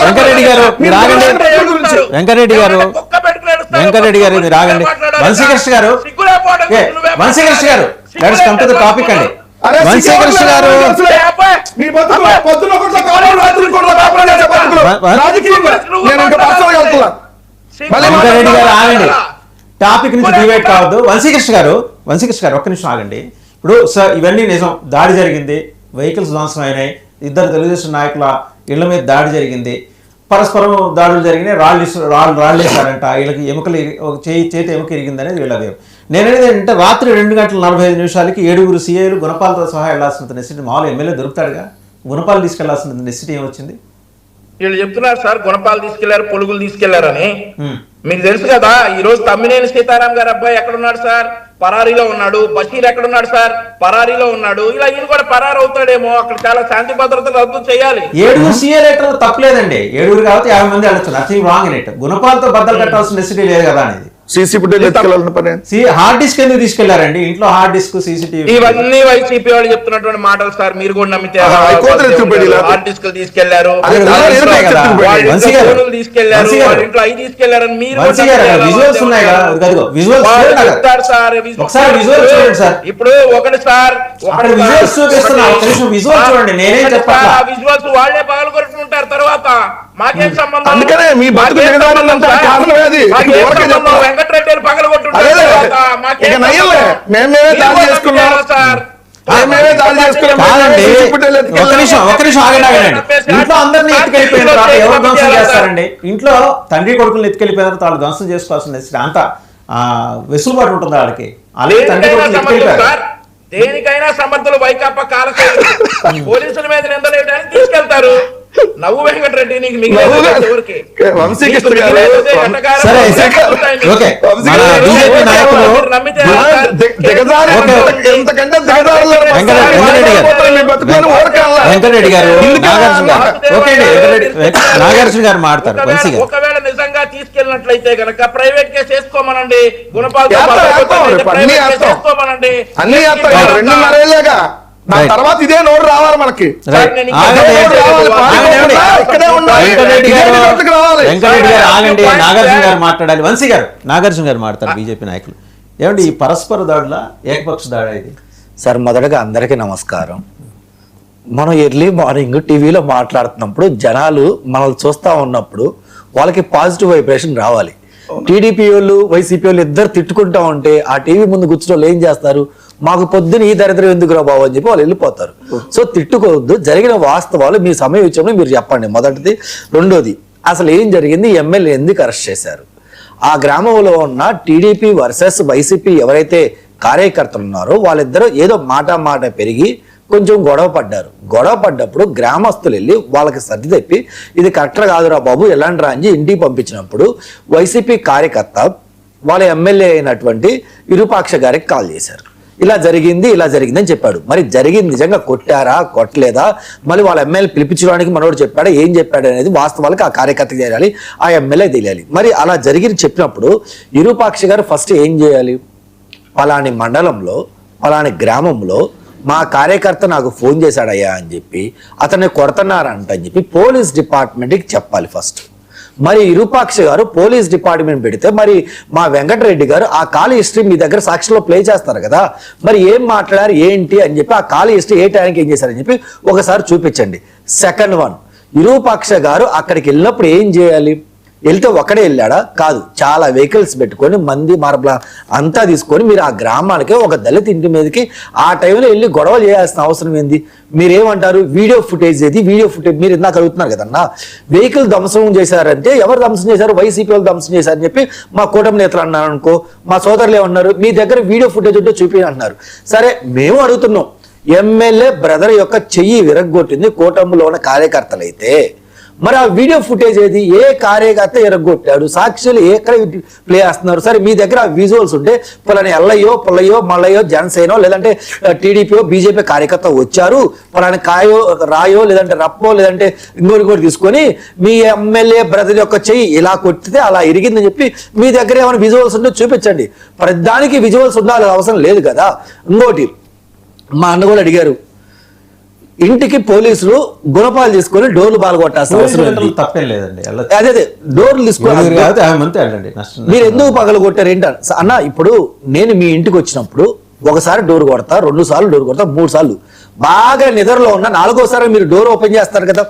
వెంకటరెడ్డి గారు మీరు ఆగండి. వెంకటరెడ్డి గారు మీరు ఆగండి. వంశీకృష్ణ గారు let's come to the topic అండి. వంశీకృష్ణ గారు వెంకటరెడ్డి గారు ఆగండి. టాపిక్ నుంచి డివైడ్ కావద్దు. వంశీకృష్ణ గారు ఒక్క నిమిషం ఆగండి. ఇప్పుడు సార్ ఇవన్నీ నిజం, దాడి జరిగింది, వెహికల్స్ ధ్వంసం అయినాయి, ఇద్దరు తెలుగుదేశం నాయకుల ఇళ్ల మీద దాడి జరిగింది, పరస్పరం దాడులు జరిగినాయి, రాళ్ళు వేశారంట, వీళ్ళకి ఎముకలు చేతి ఎముక ఇరిగిందనేది వీళ్ళదే. నేనేది ఏంటంటే రాత్రి 2:45 7 సీఐలు గుణపాలతో సహా వెళ్లాల్సిన నెసిటీ మామూలు ఎమ్మెల్యే దొరుకుతాడుగా, గుణపాలు తీసుకెళ్లాల్సిన నెసిటీ ఏమొచ్చింది? వీళ్ళు చెప్తున్నారు సార్ గుణపాలు తీసుకెళ్లారు, పొలుగులు తీసుకెళ్లారని. మీకు తెలుసు కదా, ఈ రోజు తమ్మినేని సీతారాం గారు అబ్బాయి ఎక్కడున్నాడు సార్? పరారీలో ఉన్నాడు. బషీర్ ఎక్కడున్నాడు సార్? పరారీలో ఉన్నాడు. ఇలా ఈయన కూడా పరారు అవుతాడేమో. అక్కడ చాలా శాంతి భద్రతలు రద్దు చేయాలి. 7 సీఏ లెటర్ తప్పలేదండి. 7 కాబట్టి 50 మంది వెళ్ళచ్చు. Nothing wrong in it. గుణపాలతో బద్దలు కట్టాల్సిన నెసిటీ లేదు కదా అనేది. సీసీ ఫుటేజ్ హార్డ్ డిస్క్ ఎందుకు తీసుకెళ్లారండి? ఇంట్లో హార్డ్ డిస్క్, సీసీటీవీ, ఇవన్నీ వైసీపీ వాళ్ళు చెప్తున్నటువంటి మాటలు సార్. మీరు కూడా నమ్మితే హార్డ్ డిస్క్ తీసుకెళ్లారు, తీసుకెళ్లారని మీరు ఇప్పుడు ఒకటి సార్ విజువల్స్ వాళ్ళే పగలగొట్టుకుంటారు. తర్వాత మాకేం సంబంధం? అందుకనే మీ వెంకటరెడ్డి పగలగొట్టుంటారు. ఇంట్లో అందరినీ ఎత్తుకెళ్ళిపోయిన తర్వాత ఎవరు ధ్వంసం చేస్తారండి? ఇంట్లో తండ్రి కొడుకులు ఎత్తుకెళ్ళిపోయిన తర్వాత వాళ్ళు ధ్వంసం చేసుకోవాల్సిన అంత వెసులుబాటు ఉంటుంది వాళ్ళకి. అలాగే తండ్రి కొడుకులు ఎత్తుకెళ్ళిపోయారు. దేనికైనా సమర్థులు వైకాపా కాలశైలి. పోలీసుల మీద నిందలేయడానికి తీసుకెళ్తారు. నవ్వు వెంకటరెడ్డి నీకు వెంకటరెడ్డి గారు నాగార్జున గారు మాట్లాడతారు. ఒకవేళ నిజంగా తీసుకెళ్ళినట్లయితే గనక ప్రైవేట్ కేసు వేసుకోమనండి. గుణపాలతో చేసుకోమనండి. తర్వాత ఇదే నోరు రావాలి మనకి. వెంకటరెడ్డి గారు ఆగండి. నాగార్జున గారు మాట్లాడాలి. నాగార్జున గారు మాట్లాడతారు. బీజేపీ నాయకులు ఏమండి ఈ పరస్పర దాడుల ఏకపక్ష దాడి ఇది? సార్ మొదటగా అందరికీ నమస్కారం. మనం ఎర్లీ మార్నింగ్ టీవీలో మాట్లాడుతున్నప్పుడు జనాలు మనల్ని చూస్తూ ఉన్నప్పుడు వాళ్ళకి పాజిటివ్ వైబ్రేషన్ రావాలి. టీడీపీ వాళ్ళు వైసీపీ వాళ్ళు ఇద్దరు తిట్టుకుంటా ఉంటే ఆ టీవీ ముందు కూర్చుని వాళ్ళు ఏం చేస్తారు? మాకు పొద్దున ఈ దరిద్రం ఎందుకు రా బాబు అని చెప్పి వాళ్ళు వెళ్ళిపోతారు. సో తిట్టుకోవద్దు, జరిగిన వాస్తవాలు మీ సమయం ఇచ్చినప్పుడు మీరు చెప్పండి. మొదటిది. రెండోది, అసలు ఏం జరిగింది, ఎమ్మెల్యే ఎందుకు అరెస్ట్ చేశారు, ఆ గ్రామంలో ఉన్న టీడీపీ వర్సెస్ వైసీపీ ఎవరైతే కార్యకర్తలు ఉన్నారో వాళ్ళిద్దరూ ఏదో మాట పెరిగి కొంచెం గొడవ పడ్డప్పుడు గ్రామస్తులు వెళ్ళి వాళ్ళకి సర్ది తెప్పి ఇది కరెక్ట్ కాదురా బాబు ఎలాంటి రాంజీ ఇంటికి పంపించినప్పుడు వైసీపీ కార్యకర్త వాళ్ళ ఎమ్మెల్యే అయినటువంటి విరూపాక్ష గారికి కాల్ చేశారు. ఇలా జరిగింది అని చెప్పాడు. మరి జరిగింది నిజంగా కొట్టారా కొట్టలేదా, మళ్ళీ వాళ్ళ ఎమ్మెల్యే పిలిపించడానికి మనోడు చెప్పాడా, ఏం చెప్పాడు అనేది వాస్తవాలకు ఆ కార్యకర్తకి తెలియాలి, ఆ ఎమ్మెల్యే తెలియాలి. మరి అలా జరిగింది చెప్పినప్పుడు విరూపాక్ష గారు ఫస్ట్ ఏం చేయాలి, పలాని మండలంలో పలాని గ్రామంలో మా కార్యకర్త నాకు ఫోన్ చేశాడయ్యా అని చెప్పి అతన్ని కొడుతున్నారంట అని చెప్పి పోలీస్ డిపార్ట్మెంట్కి చెప్పాలి ఫస్ట్. మరి విరూపాక్ష గారు పోలీస్ డిపార్ట్మెంట్ పెడితే మరి మా వెంకటరెడ్డి గారు ఆ కాల్ హిస్టరీ మీ దగ్గర సాక్షిలో ప్లే చేస్తారు కదా, మరి ఏం మాట్లాడారు ఏంటి అని చెప్పి ఆ కాల్ హిస్టరీ ఏ టైంకి ఏం చేశారని చెప్పి ఒకసారి చూపించండి. సెకండ్ వన్, విరూపాక్ష గారు అక్కడికి వెళ్ళినప్పుడు ఏం చేయాలి, వెళ్తే ఒకడే వెళ్ళాడా, కాదు చాలా వెహికల్స్ పెట్టుకొని మంది మార్బల అంతా తీసుకొని మీరు ఆ గ్రామానికి ఒక దళిత ఇంటి మీదకి ఆ టైంలో వెళ్ళి గొడవలు చేయాల్సిన అవసరం ఏంది? మీరేమంటారు, వీడియో ఫుటేజ్ మీరు ఇందాక అడుగుతున్నారు కదన్నా, వెహికల్ ధ్వంసం చేశారంటే ఎవరు ధ్వంసం చేశారు, వైసీపీ వాళ్ళు ధ్వంసం చేశారని చెప్పి మా కూటమి నేతలు అన్నారు అనుకో, మా సోదరులు ఏమన్నారు, మీ దగ్గర వీడియో ఫుటేజ్ ఉంటే చూపి అన్నారు. సరే మేము అడుగుతున్నాం, ఎమ్మెల్యే బ్రదర్ యొక్క చెయ్యి విరగ్గొట్టింది కూటమిలో ఉన్న కార్యకర్తలైతే మరి ఆ వీడియో ఫుటేజ్ ఏది, ఏ కార్యకర్త ఎరగొట్టాడు, సాక్షులు ఎక్కడ ప్లే చేస్తున్నారు? సరే మీ దగ్గర ఆ విజువల్స్ ఉంటే పలాని ఎల్లయ్యో పుల్లయ్యో మల్లయ్యో జనసేనో లేదంటే టీడీపీయో బీజేపీ కార్యకర్త వచ్చారు, పలాని కాయో రాయో లేదంటే రప్పో లేదంటే ఇంకోటి తీసుకొని మీ ఎమ్మెల్యే బ్రదర్ యొక్క చెయ్యి ఇలా కొట్టితే అలా ఇరిగిందని చెప్పి మీ దగ్గర ఏమైనా విజువల్స్ ఉంటే చూపించండి. ప్రతిదానికి విజువల్స్ ఉండాలి అవసరం లేదు కదా. ఇంకోటి మా అన్న కూడా అడిగారు, ఇంటికి పోలీసులు గుణపాలు తీసుకొని డోర్లు బాలగొట్టాల్సిన అవసరం తప్పేం లేదండి. అదే డోర్లు తీసుకొని మీరు ఎందుకు పగలు కొట్టారు ఏంట అన్న? ఇప్పుడు నేను మీ ఇంటికి వచ్చినప్పుడు ఒకసారి డోర్ కొడతా, 2 సార్లు డోర్ కొడతా, 3 సార్లు బాగా నిద్రలో ఉన్న 4వసారి మీరు డోర్ ఓపెన్ చేస్తారు కదా,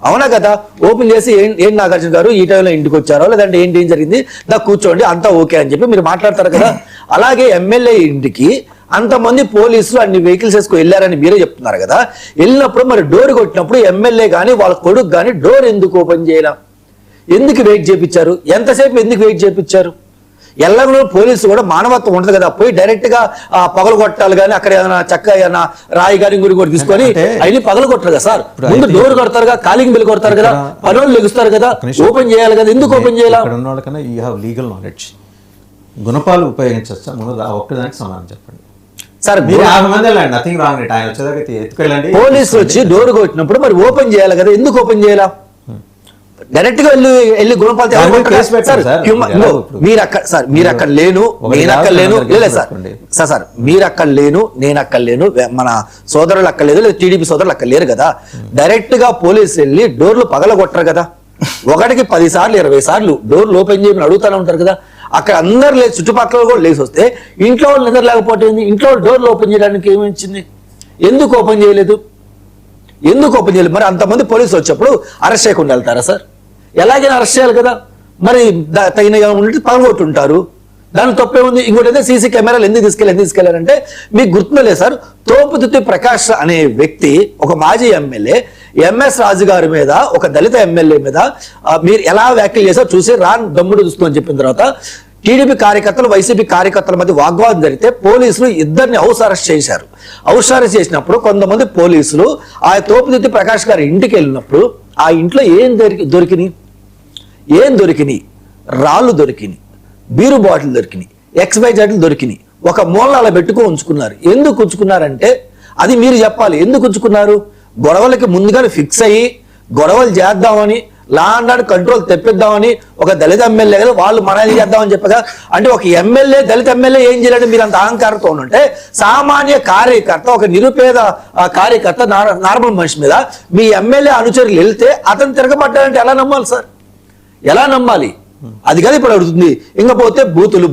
అవునా కదా? ఓపెన్ చేసి ఏం నాగార్జున గారు ఈ టైంలో ఇంటికి వచ్చారో లేదంటే ఏం జరిగింది దా కూర్చోండి అంతా ఓకే అని చెప్పి మీరు మాట్లాడతారు కదా. అలాగే ఎమ్మెల్యే ఇంటికి అంతమంది పోలీసులు అన్ని వెహికల్స్ వేసుకు వెళ్ళారని మీరే చెప్తున్నారు కదా, వెళ్ళినప్పుడు మరి డోర్ కొట్టినప్పుడు ఎమ్మెల్యే కానీ వాళ్ళ కొడుకు కానీ డోర్ ఎందుకు ఓపెన్ చేయాల, ఎందుకు వెయిట్ చేయించారు, ఎంతసేపు ఎందుకు వెయిట్ చేయించారు? ఎల్లగో పోలీసు కూడా మానవత్వం ఉంటుంది కదా, పోయి డైరెక్ట్ గా పగలు కొట్టాలి కానీ అక్కడ ఏదైనా చక్క ఏదైనా రాయి కానీ గురి తీసుకొని అన్ని పగలు కొట్టారు కదా సార్. ముందు డోర్ కొడతారు కదా, కాలింగ్ బిల్ కొడతారు కదా, పనులు లెగుస్తారు కదా, ఓపెన్ చేయాలి కదా, ఎందుకు ఓపెన్ చేయాలి? లీగల్ నాలెడ్జ్ గుణపాలు ఉపయోగించవచ్చు, ఒక్కదానికి సమానం చెప్పండి సార్. పోలీసులు వచ్చి డోర్ కొట్టినప్పుడు మరి ఓపెన్ చేయాలి కదా, ఎందుకు ఓపెన్ చేయాలా? డైరెక్ట్ గా వెళ్ళి గుణపాలు మీరు అక్కడ లేను నేను అక్కడ లేను లేదు సార్ మీరు అక్కడ లేను నేను అక్కడ లేను, మన సోదరులు అక్కడ లేదు, లేదా టీడీపీ సోదరులు అక్కడ లేరు కదా. డైరెక్ట్ గా పోలీసు వెళ్ళి డోర్లు పగల కొట్టరు కదా, ఒకటికి 10 సార్లు 20 సార్లు డోర్లు ఓపెన్ చేయమని అడుగుతూనే ఉంటారు కదా. అక్కడ అందరు లేదు, చుట్టుపక్కల కూడా లేచి వస్తే ఇంట్లో వాళ్ళు నిద్ర లేకపోతే ఇంట్లో డోర్లు ఓపెన్ చేయడానికి ఏమిచ్చింది, ఎందుకు ఓపెన్ చేయలేదు? మరి అంతమంది పోలీసులు వచ్చేప్పుడు అరెస్ట్ చేయకుండా వెళ్తారా సార్? ఎలాగైనా అరెస్ట్ చేయాలి కదా. మరి తగిన ఉంటే పగలగొట్టుంటారు, దాని తప్పే ఉంది. ఇంకోటి అయితే సీసీ కెమెరాలు ఎందుకు తీసుకెళ్లారంటే మీకు గుర్తులేదు సార్, తోపుదుత్తి ప్రకాష్ అనే వ్యక్తి ఒక మాజీ ఎమ్మెల్యే ఎంఎస్ రాజు గారి మీద, ఒక దళిత ఎమ్మెల్యే మీద మీరు ఎలా వ్యాఖ్యలు చేశారో చూసి దమ్ముడు చూస్తుందని చెప్పిన తర్వాత టీడీపీ కార్యకర్తలు వైసీపీ కార్యకర్తల మధ్య వాగ్వాదం జరిగితే పోలీసులు ఇద్దరిని హౌస్ అరెస్ట్ చేశారు. హౌస్ అరెస్ట్ చేసినప్పుడు కొంతమంది పోలీసులు ఆ తోపుదుత్తి ప్రకాష్ గారి ఇంటికి వెళ్ళినప్పుడు ఆ ఇంట్లో ఏం దొరికినాయి, రాళ్ళు దొరికినాయి, బీరు బాటిల్ దొరికినాయి, XYZ దొరికినాయి, ఒక మూల అలా పెట్టుకుని ఉంచుకున్నారు. ఎందుకు ఉంచుకున్నారంటే అది మీరు చెప్పాలి. ఎందుకు ఉంచుకున్నారు? గొడవలకి ముందుగానే ఫిక్స్ అయ్యి గొడవలు చేద్దామని, లా అండ్ ఆర్డర్ కంట్రోల్ తెప్పిద్దామని ఒక దళిత ఎమ్మెల్యే కదా వాళ్ళు మనల్ని చేద్దామని చెప్పగా, అంటే ఒక ఎమ్మెల్యే దళిత ఎమ్మెల్యే ఏం చేయాలంటే మీరు అంత అహంకారంతో ఉంటే సామాన్య కార్యకర్త, ఒక నిరుపేద కార్యకర్త, నార్మల్ మనిషి మీద మీ ఎమ్మెల్యే అనుచరులు వెళ్తే అతను తిరగబడ్డారంటే ఎలా నమ్మాలి సార్? ఎలా నమ్మాలి? అది కదా ఇప్పుడు అడుగుతుంది. ఇంకపోతే బూతులు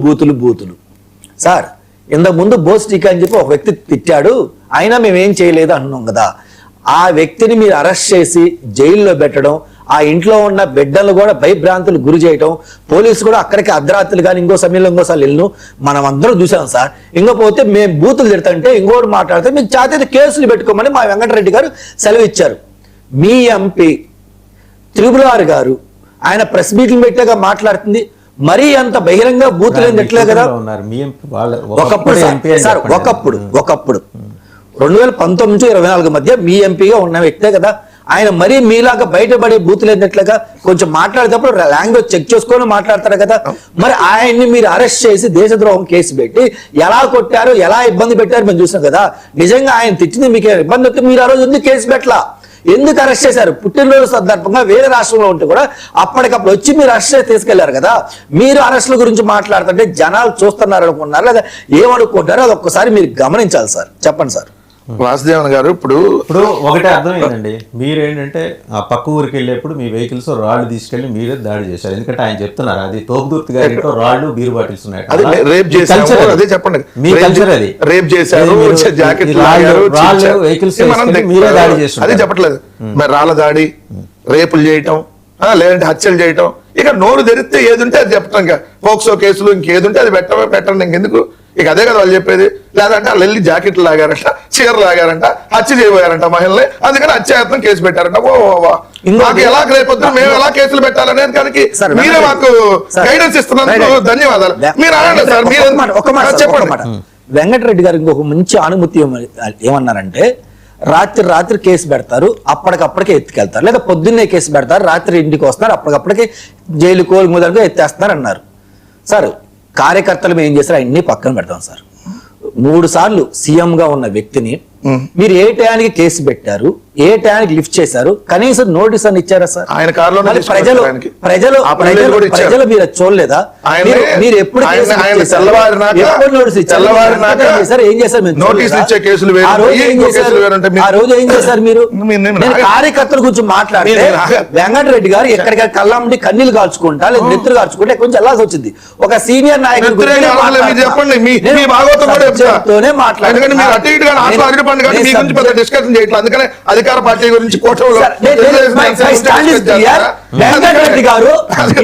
సార్. ఇంతకు ముందు బోస్టిక్ అని చెప్పి ఒక వ్యక్తి తిట్టాడు, అయినా మేమేం చేయలేదు అంటున్నాం కదా. ఆ వ్యక్తిని మీరు అరెస్ట్ చేసి జైల్లో పెట్టడం, ఆ ఇంట్లో ఉన్న బిడ్డలు కూడా భయభ్రాంతులు గురి చేయటం, పోలీసు కూడా అక్కడికి అర్ధరాత్రులు కానీ ఇంకో సమయంలో ఇంకోసారి వెళ్ళను మనం అందరం చూసాం సార్. ఇంకపోతే మేము బూతులు తిడతంటే ఇంకోటి మాట్లాడితే మీకు చేత కేసులు పెట్టుకోమని మా వెంకటరెడ్డి గారు సెలవు ఇచ్చారు. మీ ఎంపీ త్రిపురార్ గారు ఆయన ప్రెస్ మీట్లు పెట్టాక మాట్లాడుతుంది మరీ అంత బహిరంగ బూతులు ఎట్లే కదా. ఉన్నారు మీ ఎంపీ వాళ్ళ ఒకప్పుడు సార్ ఒకప్పుడు 2019 నుంచి 24 మధ్య మీ ఎంపీగా ఉన్న వ్యక్తే కదా ఆయన. మరీ మీలాగా బయటపడే బూతులు ఎట్లుగా కొంచెం మాట్లాడేటప్పుడు లాంగ్వేజ్ చెక్ చేసుకొని మాట్లాడతారు కదా. మరి ఆయన్ని మీరు అరెస్ట్ చేసి దేశద్రోహం కేసు పెట్టి ఎలా కొట్టారు, ఎలా ఇబ్బంది పెట్టారు మేము చూసాం కదా. నిజంగా ఆయన తెచ్చింది మీకు ఇబ్బంది వస్తే మీరు ఆ రోజు ఎందుకు కేసు పెట్టలా, ఎందుకు అరెస్ట్ చేశారు? పుట్టినరోజు సందర్భంగా వేరే రాష్ట్రంలో ఉంటే కూడా అప్పటికప్పుడు వచ్చి మీరు అరెస్ట్ చేసి తీసుకెళ్లారు కదా. మీరు అరెస్టుల గురించి మాట్లాడుతుంటే జనాలు చూస్తున్నారు అనుకున్నారు లేదా ఏమనుకుంటారో అది ఒక్కసారి మీరు గమనించాలి సార్. చెప్పండి సార్. వాసుదేవన్ గారు ఇప్పుడు ఒకటే అర్థమైందండి, మీరేంటంటే ఆ పక్క ఊరికి వెళ్ళేప్పుడు మీ వెహికల్స్ రాళ్ళు తీసుకెళ్లి మీరే దాడి చేశారు. ఎందుకంటే ఆయన చెప్తున్నారు అది తోపుదుర్తి గారితో రాళ్ళు బీరు బాటిల్స్ ఉన్నాయి. అది రేప్ చేశారు, అదే చెప్పండి. మీ కల్చర్ అది. రేప్ చేశారు, జాకెట్ వెహికల్స్ మీరే దాడి చేస్తారు. అదే చెప్పట్లేదు. మరి రాళ్ళ దాడి, రేపులు చేయటం, లేదంటే హత్యలు చేయటం, ఇక నోరు తెరిస్తే ఏది ఉంటే అది చెప్తాం. ఇంకా పోక్సో కేసులు ఇంకేది ఉంటే అది పెట్టండి. ఇంకెందుకు ఇక అదే కదా వాళ్ళు చెప్పేది. లేదంటే వాళ్ళు వెళ్ళి జాకెట్లు లాగారంట, చీరలు లాగారంట, హత్య చేయబోయారంట మహిళని, అందుకని హత్యాయత్నం కేసు పెట్టారంట. మాకు ఎలా రేపొద్దు మేము ఎలా కేసులు పెట్టాలనేది దానికి మీరే మాకు గైడెన్స్ ఇస్తున్నందుకు ధన్యవాదాలు. మీరు అనండి సార్, మీరు చెప్పండి. వెంకటరెడ్డి గారు ఇంకొక మంచి అనుమతి ఏమన్నారంటే రాత్రి కేసు పెడతారు, అప్పటికప్పటికే ఎత్తుకెళ్తారు, లేదా పొద్దున్నే కేసు పెడతారు, రాత్రి ఇంటికి వస్తారు, అప్పటికప్పటికే జైలు కోలు మొదలుగా ఎత్తేస్తున్నారు అన్నారు. సార్ కార్యకర్తలు మేము ఏం చేస్తారు అన్ని పక్కన పెడతాం సార్. 3 సార్లు సీఎం గా ఉన్న వ్యక్తిని మీరు ఏ టయానికి కేసు పెట్టారు, ఏ టయానికి లిఫ్ట్ చేశారు, కనీసం నోటీస్ అని ఇచ్చారా సార్? ఆయన కారులో ప్రజలు మీరు చూడలేదా? మీరు ఎప్పుడు ఏం చేశారు? ఆ రోజు ఏం చేశారు మీరు? కార్యకర్తల గురించి మాట్లాడితే వెంకటరెడ్డి గారు ఎక్కడికి కళ్ళండి కన్నీళ్ళు కాల్చుకుంటా లేదా నెత్తులు కాల్చుకుంటే కొంచెం వెళ్ళాల్సి వచ్చింది. ఒక సీనియర్ నాయకుడు డిస్కషన్ చేయట్లేదు. అందుకనే అధికార పార్టీ గురించి వెంకటరెడ్డి గారు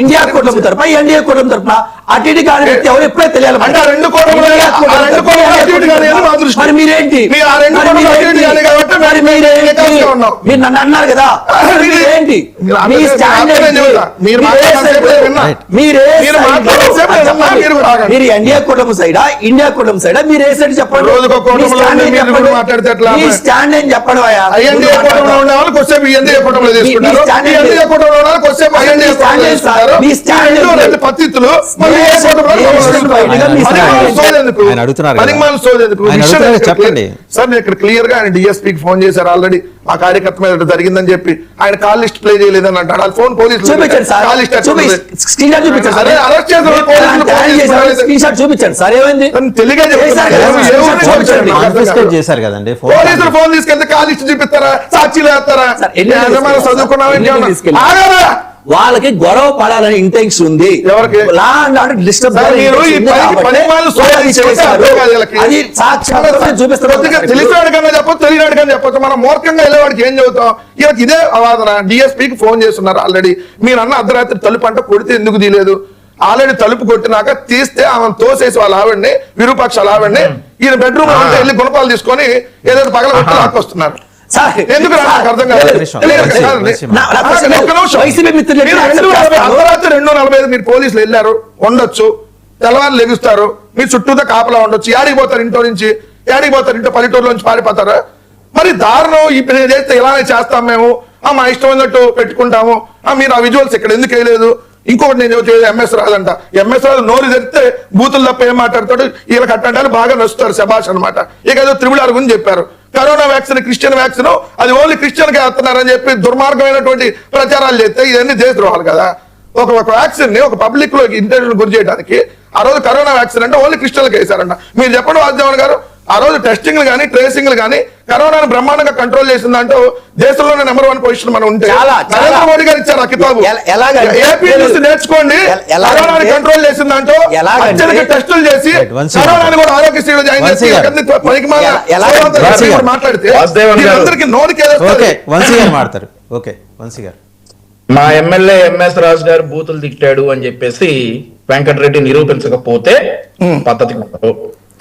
ఇండియా కూటమి తరఫున ఎన్డీఏ కూటమి తరఫున అటు ఇటు కాని వ్యక్తి ఎవరు ఎప్పుడే తెలియాలి. మరి మీరేంటి మీరు నన్ను అన్నారు కదా, మీరేంటి మీ స్టాండ్ మీరు ఎన్డీఏ కూటమి సైడా ఇండియా కూటమి సైడా మీరు ఏ సైడ్ చెప్పండి. స్టాండ్ ఏం చెప్పండి. చెప్పండి సార్. నేను ఇక్కడ క్లియర్ గా ఆయన డిఎస్పీకి ఫోన్ చేశారు ఆల్రెడీ. ఆ కార్యకర్త మీద జరిగిందని చెప్పి ఆయన కాల్ లిస్ట్ ప్లే చేయలేదని అంటాడు. వాళ్ళ ఫోన్ పోలీసులు చూపించండి సార్. ఏమైంది చేశారు కదండి, పోలీసులు ఫోన్ తీసుకెళ్తే కాల్ లిస్ట్ చూపిస్తారా, సాక్షిలు వేస్తారా? చదువుకున్నావా? వాళ్ళకి గొడవ పడాలని ఇంటెన్షన్ ఉంది. తెలిసిన చెప్పొచ్చు, తెలియనాడికన్నా చెప్పొచ్చు. మనం మూర్ఖంగా వెళ్ళేవాడికి ఏం చెబుతాం? ఇలాకి ఇదే అవాదన. డిఎస్పీకి ఫోన్ చేస్తున్నారు ఆల్రెడీ. మీరు అన్న అర్ధరాత్రి తలుపు అంటే కొడితే ఎందుకు తీయలేదు? ఆల్రెడీ తలుపు కొట్టినాక తీస్తే ఆమెను తోసేసి వాళ్ళ ఆవిడ్ని, విరూపాక్ష ఆవిడ్ని ఈయన బెడ్రూమ్ లో వెళ్ళి గుణపాలు తీసుకొని ఏదైతే పగల కొట్టి లాక్కొస్తున్నారు. ఎందుకు అర్థం కాదు. 2:45 మీరు పోలీసులు వెళ్ళారు ఉండొచ్చు, తెల్లవారు లెగుస్తారు, మీరు చుట్టూతో కాపలా ఉండొచ్చు. యాడికి పోతారు ఇంట్లో నుంచి? యాడికి పోతారు? ఇంట్లో పల్లెటూరులో నుంచి పారిపోతారు. మరి దారుణం ఇప్పుడు చేస్తే ఇలానే చేస్తాం మేము, మా ఇష్టం ఉన్నట్టు పెట్టుకుంటాము, మీరు ఆ విజువల్స్ ఇక్కడ ఎందుకు వేయలేదు? ఇంకొకటి నేను ఎంఎస్ రాదంట. ఎంఎస్ రాదు నోరు తెరిస్తే బూతులు తప్ప ఏం మాట్లాడతాడు? వీళ్ళకి అట్టంటే బాగా నచ్చుతారు శభాష్ అనమాట. ఇక ఏదో త్రిబుల్ గురించి చెప్పారు. కరోనా వ్యాక్సిన్ క్రిస్టియన్ వ్యాక్సిన్, అది ఓన్లీ క్రిస్టియన్ గా వేస్తున్నారని చెప్పి దుర్మార్గమైనటువంటి ప్రచారాలు చేస్తే ఇవన్నీ దేశద్రోహాలు కదా. ఒక వ్యాక్సిన్ ని ఒక పబ్లిక్ లో ఇంటర్వ్యూ గురి చేయడానికి ఆ రోజు కరోనా వ్యాక్సిన్ అంటే ఓన్లీ క్రిస్టియన్లకు వేశారంట. మీరు చెప్పండి వాసుదేవన్ గారు, ఆ రోజు టెస్టింగ్లు కానీ ట్రేసింగ్లు కానీ కరోనాను బ్రహ్మాండంగా కంట్రోల్ చేసిందంటూ దేశంలోనే నెంబర్ 1 పొజిషన్ మనం ఉంటే నరేంద్ర మోడీ గారు ఇచ్చారు ఆ కితాబు. ఏపీ నుంచి నేర్చుకోండి, కరోనాని కంట్రోల్ చేసిందంటూ అత్యధిక టెస్టులు చేసి కరోనాని కూడా ఆరోగ్యశ్రీలో జాయిన్ చేసి మాట్లాడితే అందరికి నోటికి మాట్లాడతారు. ఓకే వంశీ గారు, మా ఎమ్మెల్యే ఎంఎస్ రాజు గారు బూతులు తిట్టాడు అని చెప్పేసి వెంకటరెడ్డి నిరూపించకపోతే పద్ధతి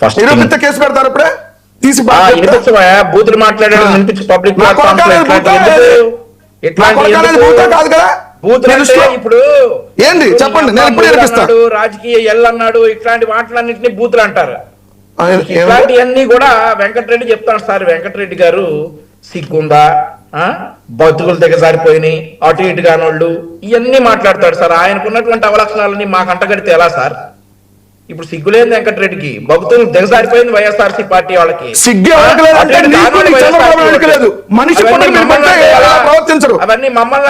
ఫస్ట్ కేసు పెడతారు. ఇప్పుడే తీసి బూతులు మాట్లాడాడు వినిపించి పబ్లిక్ కాదు కదా. బూత్ మీ అంటే దృష్టిలో ఇప్పుడు ఏంది చెప్పండి, నేను ఇప్పుడు వినిపిస్తా. అన్నాడు, రాజకీయ ఎల్ అన్నాడు, ఇట్లాంటి మాటలన్నింటినీ బూతులు అంటారు. ఏమండి? ఇట్లాంటివన్నీ కూడా వెంకటరెడ్డి చెప్తాడు. సార్ వెంకటరెడ్డి గారు సిగ్గుందా, బతుకులు దిగజారిపోయినాయి, అటు ఇటు కానోళ్ళు, ఇవన్నీ మాట్లాడతాడు సార్. ఆయనకున్నటువంటి అవలక్షణాలని మాకు అంటగడితే ఎలా సార్? ఇప్పుడు సిగ్గులేని వెంకటరెడ్డికి భక్తులు దిగజారిపోయింది వైఎస్ఆర్సీ పార్టీ వాళ్ళకి. సిగ్గే వదలలేదంటే నీకు నీకు చంద్రబాబు నాయుడుకి లేదు. మనిషి పట్ల మీరు పట్ల ఎలా ప్రవర్తించరు? అవన్నీ మమ్మల్ని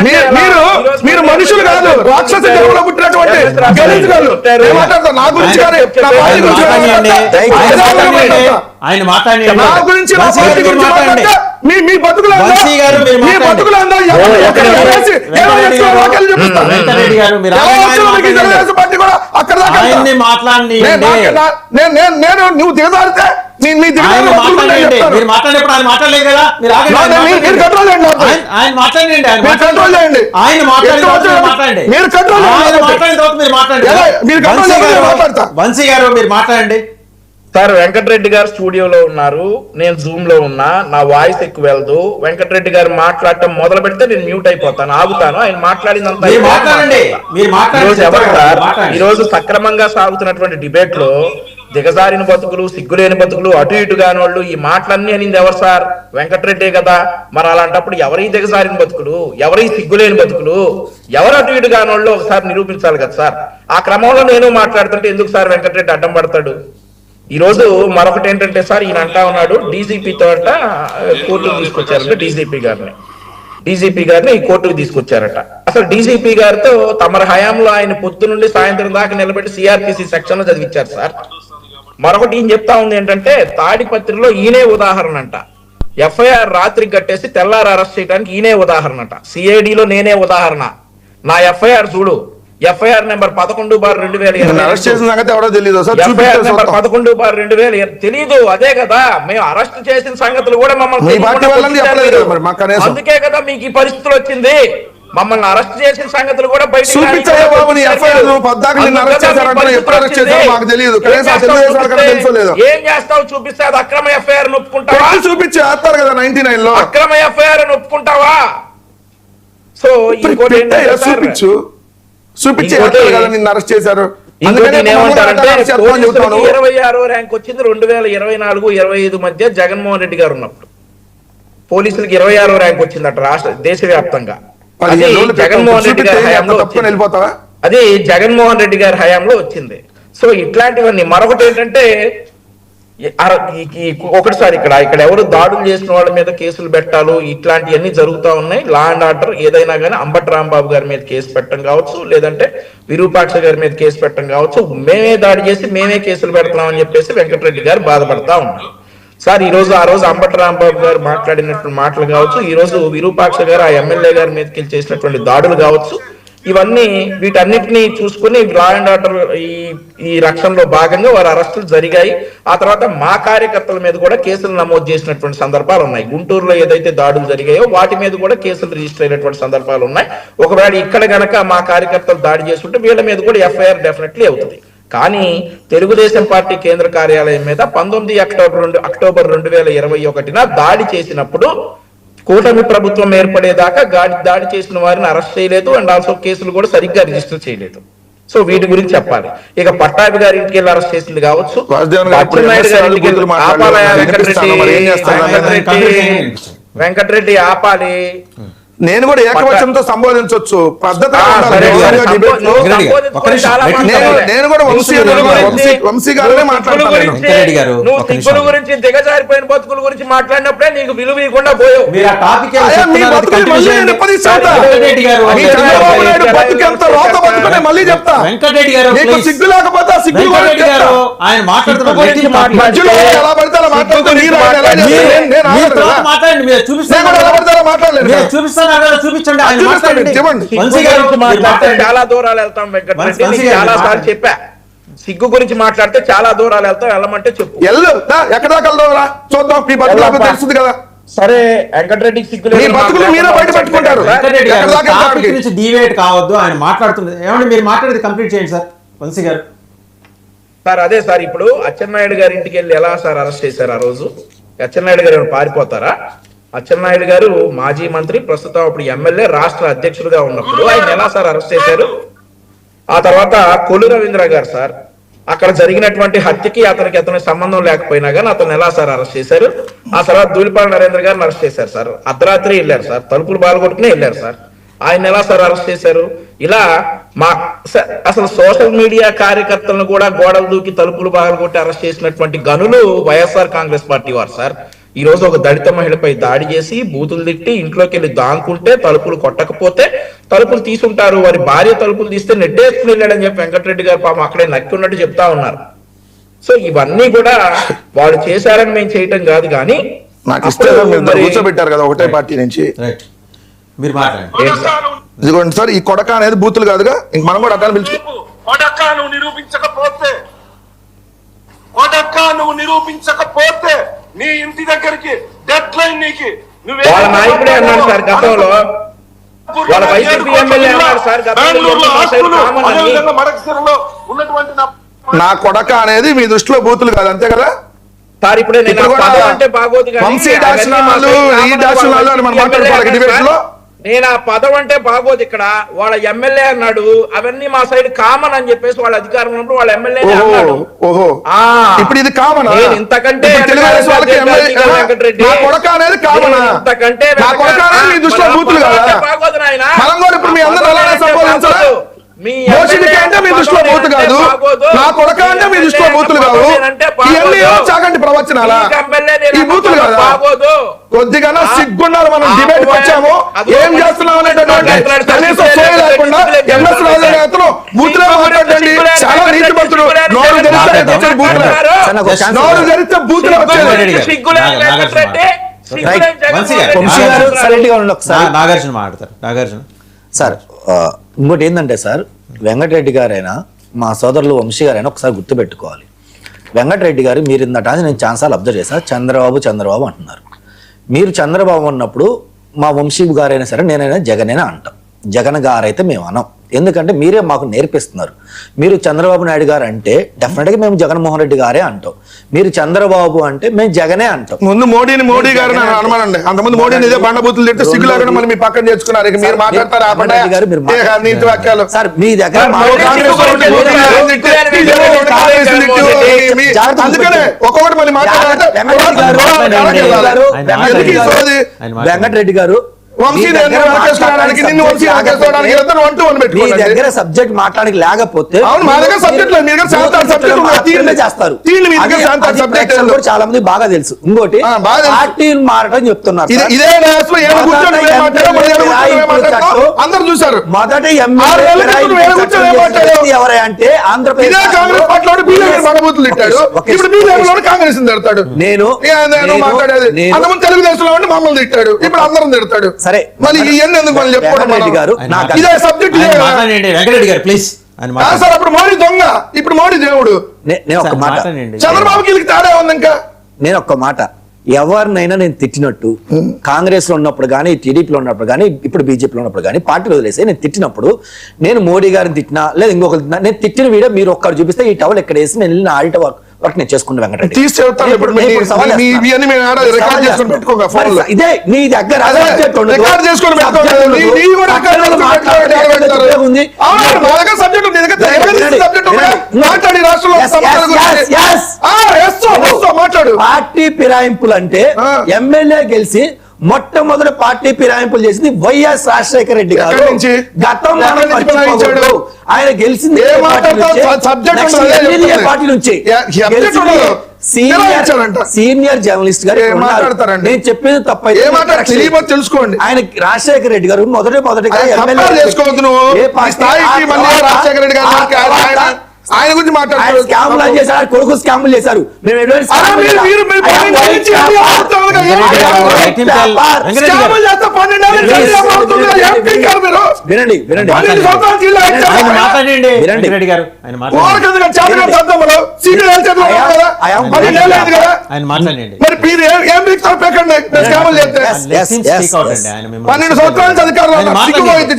మీరు మనుషులు కాదు, రాక్షస జన్మలో పుట్టినటువంటి గలీజుగాళ్ళు. ఏమంటారు నా గురించి కానీ నా పార్టీ గురించి కానీ ఆయన మాట్లాడండి. నా గురించి నా పార్టీ గురించి మాట్లాడితే మీ బతుకులు వంశీ గారు మీరు మీ మాట్లాడండి. బతుకులు అందరూ వెంకటరెడ్డి గారు మీరు పార్టీ కూడా అక్కడ దాకా ఆయన్ని మాట్లాడండి. నేను నువ్వు దిగజారితే ఆయన మాట్లాడండి. మీరు మాట్లాడినప్పుడు ఆయన మాట్లాడలేదు కదా, మీరు ఆగండి. మీరు కంట్రోల్ చేయండి. ఆయన మాట్లాడండి. మీరు కంట్రోల్ చేయండి. ఆయన మాట్లాడిన తర్వాత మీరు మాట్లాడండి. మీరు కంట్రోల్ ఆయన మాట్లాడిన తర్వాత మీరు మాట్లాడండి. మీరు కంట్రోల్ చేయండి, మాట్లాడతా. వంశీ గారు మీరు మాట్లాడండి. సార్ వెంకటరెడ్డి గారు స్టూడియోలో ఉన్నారు, నేను జూమ్ లో ఉన్నా, నా వాయిస్ ఎక్కువ వెళ్దు. వెంకటరెడ్డి గారు మాట్లాడటం మొదలు పెడితే నేను మ్యూట్ అయిపోతాను, ఆగుతాను. ఆయన మాట్లాడిందంతా ఈ రోజు సక్రమంగా సాగుతున్నటువంటి డిబేట్ లో దిగజారిన బతుకులు, సిగ్గులేని బతుకులు, అటు ఇటు కాని వాళ్ళు, ఈ మాటలన్నీ అనింది ఎవరు సార్? వెంకటరెడ్డే కదా. మరి అలాంటప్పుడు ఎవరి దిగజారిన బతుకులు, ఎవరి సిగ్గులేని బతుకులు, ఎవరు అటు ఇటు కాని వాళ్ళు ఒకసారి నిరూపించాలి కదా సార్. ఆ క్రమంలో నేను మాట్లాడుతుంటే ఎందుకు సార్ వెంకటరెడ్డి అడ్డం పడతాడు? ఈ రోజు మరొకటి ఏంటంటే సార్, ఈయన అంటా ఉన్నాడు డీజీపీతో కోర్టుకు తీసుకొచ్చారంటే డీజీపీ గారిని ఈ కోర్టుకు తీసుకొచ్చారట. అసలు డీజీపీ గారితో తమరి హయాంలో ఆయన పొద్దు నుండి సాయంత్రం దాకా నిలబెట్టి సిఆర్పిసి సెక్షన్ లో చదివించారు సార్. మరొకటి ఈయన చెప్తా ఉంది ఏంటంటే తాడిపత్రిలో ఈయనే ఉదాహరణ అంట. ఎఫ్ఐఆర్ రాత్రికి కట్టేసి తెల్లారు అరెస్ట్ చేయడానికి ఈయనే ఉదాహరణ అంట. సిఐడిలో నేనే ఉదాహరణ. నా ఎఫ్ఐఆర్ చూడు, ఎఫ్ఐఆర్ నెంబర్ 11/2020 తెలీదు. అదే కదా మేము అరెస్ట్ చేసిన సంగతులు కూడా మమ్మల్ని, అందుకే కదా మీకు ఈ పరిస్థితులు వచ్చింది. మమ్మల్ని అరెస్ట్ చేసిన సంగతులు కూడా బయట ఏం చేస్తావు? చూపిస్తే అది అక్రమ ఎఫ్ఐఆర్ ఒప్పుకుంటావా? చూపించేస్తారు కదా 99 లో అక్రమ ఎఫ్ఐఆర్ ఒప్పుకుంటావా? సో ఇంకోటి చూపించేస్తారు నిన్ను అరెస్ట్ చేశారు. 26వ ర్యాంక్ వచ్చింది 2024-25 మధ్య జగన్మోహన్ రెడ్డి గారు ఉన్నప్పుడు. పోలీసులకు 26వ ర్యాంక్ వచ్చిందట రాష్ట్ర దేశవ్యాప్తంగా. అది జగన్మోహన్ రెడ్డి గారి హయాంలో అది జగన్మోహన్ రెడ్డి గారి హయాంలో వచ్చింది. సో ఇట్లాంటివన్నీ. మరొకటి ఏంటంటే ఒకటిసారి ఇక్కడ ఎవరు దాడులు చేసిన వాళ్ళ మీద కేసులు పెట్టాలి, ఇట్లాంటివన్నీ జరుగుతూ ఉన్నాయి. లా అండ్ ఆర్డర్ ఏదైనా కానీ అంబటి రాంబాబు గారి మీద కేసు పెట్టడం కావచ్చు, లేదంటే విరూపాక్ష గారి మీద కేసు పెట్టడం కావచ్చు, మేమే దాడి చేసి మేమే కేసులు పెడతామని చెప్పేసి వెంకటరెడ్డి గారు బాధపడతా ఉన్నారు సార్. ఆ రోజు అంబటి రాంబాబు గారు మాట్లాడినటువంటి మాటలు కావచ్చు, ఈ రోజు విరూపాక్ష గారు ఆ ఎమ్మెల్యే గారి మీదకి చేసినటువంటి దాడులు కావచ్చు, ఇవన్నీ వీటన్నిటిని చూసుకుని లా అండ్ ఆర్డర్ ఈ రక్షణలో భాగంగా వారి అరెస్టులు జరిగాయి. ఆ తర్వాత మా కార్యకర్తల మీద కూడా కేసులు నమోదు చేసినటువంటి సందర్భాలు ఉన్నాయి. గుంటూరులో ఏదైతే దాడులు జరిగాయో వాటి మీద కూడా కేసులు రిజిస్టర్ అయినటువంటి సందర్భాలు ఉన్నాయి. ఒకవేళ ఇక్కడ గనక మా కార్యకర్తలు దాడి చేసుకుంటే వీళ్ళ మీద కూడా ఎఫ్ఐఆర్ డెఫినెట్లీ అవుతుంది. కానీ తెలుగుదేశం పార్టీ కేంద్ర కార్యాలయం మీద 19 అక్టోబర్ 2021 దాడి చేసినప్పుడు కూటమి ప్రభుత్వం ఏర్పడేదాకా దాడి చేసిన వారిని అరెస్ట్ చేయలేదు, అండ్ ఆల్సో కేసులు కూడా సరిగ్గా రిజిస్టర్ చేయలేదు. సో వీటి గురించి చెప్పాలి. ఇక పట్టాభి గారి ఇంటికి వెళ్ళి అరెస్ట్ చేసింది కావచ్చు, వెంకటరెడ్డి ఆపాలి. నేను కూడా ఏకవచనంతో సంబోధించవచ్చు, పద్ధతి. నేను కూడా వంశీ గారినే మాట్లాడుతున్నాను. నువ్వు సిగ్గుల గురించి, దిగజారిపోయిన బతుకుల గురించి మాట్లాడినప్పుడే నీకు విలువ ఇవ్వకుండా పోయావు. మళ్ళీ చెప్తా, సిగ్గు లేకపోతే సిగ్గు ఆయన మాట్లాడుతున్నారు. చూపించండి. చాలా దూరాలు వెళ్తాం వెంకటరెడ్డి, చాలా సార్లు చెప్పా. సిగ్గు గురించి మాట్లాడితే చాలా దూరాలు వెళ్తాం, వెళ్ళమంటే చెప్పు. ఎక్కడ చూద్దాం, తెలుస్తుంది కదా. సరే వెంకటరెడ్డికి సిగ్గు డివేట్ కావద్దు, ఆయన మాట్లాడుతుంది. ఏమంటే మీరు మాట్లాడేది కంప్లీట్ చేయండి సార్ వంశీ గారు. సార్ అదే సార్, ఇప్పుడు అచ్చెన్నాయుడు గారి ఇంటికి వెళ్ళి ఎలా సార్ అరెస్ట్ చేశారు? ఆ రోజు అచ్చెన్నాయుడు గారు పారిపోతారా? అచ్చెన్నాయుడు గారు మాజీ మంత్రి, ప్రస్తుతం అప్పుడు ఎమ్మెల్యే, రాష్ట్ర అధ్యక్షులుగా ఉన్నప్పుడు ఆయన ఎలా సార్ అరెస్ట్ చేశారు? ఆ తర్వాత కొల్లు రవీంద్ర గారు సార్, అక్కడ జరిగినటువంటి హత్యకి అతనికి సంబంధం లేకపోయినా కానీ అతను ఎలా సార్ అరెస్ట్ చేశారు? ఆ తర్వాత ధూళిపాల నరేంద్ర గారిని అరెస్ట్ చేశారు సార్, అర్ధరాత్రి వెళ్ళారు సార్, తలుపులు బాలగొట్టుకునే వెళ్ళారు సార్, ఆయన ఎలా సార్ అరెస్ట్ చేశారు? ఇలా అసలు సోషల్ మీడియా కార్యకర్తలను కూడా గోడలు దూకి తలుపులు బాలగొట్టి అరెస్ట్ చేసినటువంటి గనులు వైఎస్ఆర్ కాంగ్రెస్ పార్టీ వారు సార్. ఈ రోజు ఒక దళిత మహిళపై దాడి చేసి బూతులు తిట్టి ఇంట్లోకి వెళ్ళి దాంకుంటే తలుపులు కొట్టకపోతే తలుపులు తీసుంటారు, వారి భార్య తలుపులు తీస్తే నెట్టేసుకుని వెళ్ళాడని చెప్పి వెంకటరెడ్డి గారు పాపం అక్కడే నక్కి ఉన్నట్టు చెప్తా ఉన్నారు. సో ఇవన్నీ కూడా వాళ్ళు చేశారని మేము చేయటం కాదు, కానీ నాకు ఇస్తే కూర్చోబెట్టారు కదా ఒకటే పార్టీ నుంచి. రైట్, మీరు మాట్లాడండి. ఇదిగోండి సార్, ఈ కొడక అనేది బూతులు కాదుగా, ఇంక మనం కూడా అట్లా పిలుచు. కొడక నువ్వు నిరూపించకపోతే నీ ఇంటి దగ్గరికి డెడ్ లైన్ నీకి వాళ్ళ నాయకుడే అన్నాడు సార్ గతంలో, వాళ్ళ వైసీపీ ఎమ్మెల్యే అన్నాడు సార్ గతంలో నా కొడక అనేది మీ దృష్టిలో బూతులు కాదు, అంతే కదా సార్? ఇప్పుడే నేను పదం అంటే బాగోదు కానీ నేను ఆ పదం అంటే బాగోదు. ఇక్కడ వాళ్ళ ఎమ్మెల్యే అన్నాడు, అవన్నీ మా సైడ్ కామన్ అని చెప్పేసి వాళ్ళ అధికారం ఉన్నప్పుడు వాళ్ళ ఎమ్మెల్యే అన్నాడు. ఇప్పుడు ఇది కామన్, ఇంతకంటే బాగోదు నాయన. మీ దృష్టిలో బూతు కాదు, నా కొడక అంటే మీ దృష్టిలో బూతులు కాదు, చాకండి ప్రవచనాలా ఈ బూతులు కాదా? కొద్దిగా సిగ్గున్నారు, మనం డిబేట్ వచ్చాము, ఏం చేస్తున్నాం అనేటటువంటి కనీసం సోయి లేకుండా ఎంఎస్ రాజు బూతులే మాట్లాడండి. చాలా నీతి మంత్రులు, నోరు తెరిస్తే బూతులే, నోరు తెరిస్తే బూతులే వచ్చేది. నాగార్జున మాట్లాడతారు. నాగార్జున సార్, ఇంకోటి ఏంటంటే సార్, వెంకటరెడ్డి గారైనా మా సోదరులు వంశీ గారైనా ఒకసారి గుర్తుపెట్టుకోవాలి. వెంకటరెడ్డి గారు మీరు ఇందట నేను ఛాన్సాలు అబ్జర్వ్ చేశాను, చంద్రబాబు అంటున్నారు. మీరు చంద్రబాబు అన్నప్పుడు మా వంశీ గారైనా సరే నేనైనా జగనేనా అంటాం, జగన్ గారైతే మేము అనం. ఎందుకంటే మీరే మాకు నేర్పిస్తున్నారు. మీరు చంద్రబాబు నాయుడు గారు అంటే డెఫినెట్గా మేము జగన్మోహన్ రెడ్డి గారే అంటాం, మీరు చంద్రబాబు అంటే మేము జగనే అంటాం. ముందు మోడీ గారు అనుమానండి, అంతకుముందు మోడీని ఇదే బండబూతులు తింటే సిగ్గు లేకుండా మళ్ళీ మీ పక్కన తెచ్చుకున్నారు. ఇక మీరు మాట్లాడతారు నీతి వాక్యాలు సార్, మీ దగ్గర అందుకనే ఒక్కొక్కటి మళ్ళీ మాట్లాడాలంటే వెంకటరెడ్డి గారు మీ దగ్గర సబ్జెక్ట్ మాట్లాడడానికి లేకపోతే చేస్తారు, చాలా మంది బాగా తెలుసు. ఇంకోటి పార్టీలు మారటం చెప్తున్నారు. అందరు చూసారు. మొదటి ఎవరై అంటే ఆంధ్రప్రదేశ్ కాంగ్రెస్ తిడతాడు, నేను తెలుగుదేశంలో ఉండి మమ్మల్ని తిట్టాడు, ఇప్పుడు అందరం తిడతాడు. సరే, మళ్ళీ ఇవన్నీ ఎందుకు మనం చెప్పుకోవడం గారు ఇదే సబ్జెక్ట్. వెంకటరెడ్డి గారు ప్లీజ్. సార్ అప్పుడు మోడీ దొంగ, ఇప్పుడు మోడీ దేవుడు. నేను ఒక మాట, చంద్రబాబుకి తేడా ఉంది. ఇంకా నేను ఒక్క మాట, ఎవరినైనా నేను తిట్టినట్టు కాంగ్రెస్ లో ఉన్నప్పుడు కానీ, టీడీపీలో ఉన్నప్పుడు కానీ, ఇప్పుడు బీజేపీలో ఉన్నప్పుడు కానీ, పార్టీలో వదిలేసి నేను తిట్టినప్పుడు, నేను మోడీ గారిని తిట్టినా లేదా ఇంకొకరు తిట్టినా, నేను తిట్టిన వీడియో మీరు ఒక్కరు చూపిస్తే ఈ టవల్ ఎక్కడ వేసి నేను వెళ్ళిన ఆడిట వర్క్ నేను చేసుకుంటా. వెంకటరెడ్డి ఇదే మీ దగ్గర పార్టీ ఫిరాయింపులు అంటే ఎమ్మెల్యే గెలిచి మొట్టమొదటి పార్టీ ఫిరాయింపులు చేసింది వైఎస్ రాజశేఖర రెడ్డి గారు. గతంలో ఆయన గెలిచింది పార్టీ నుంచి. సీనియర్ జర్నలిస్ట్ గారు నేను చెప్పేది తప్పైతే తెలుసుకోండి. ఆయన రాజశేఖర రెడ్డి గారు మొదటిగా ఆయన గురించి మాట్లాడారు, స్కాములు చేశారు, కొడుకు స్కాములు చేశారు. వినండి వినండి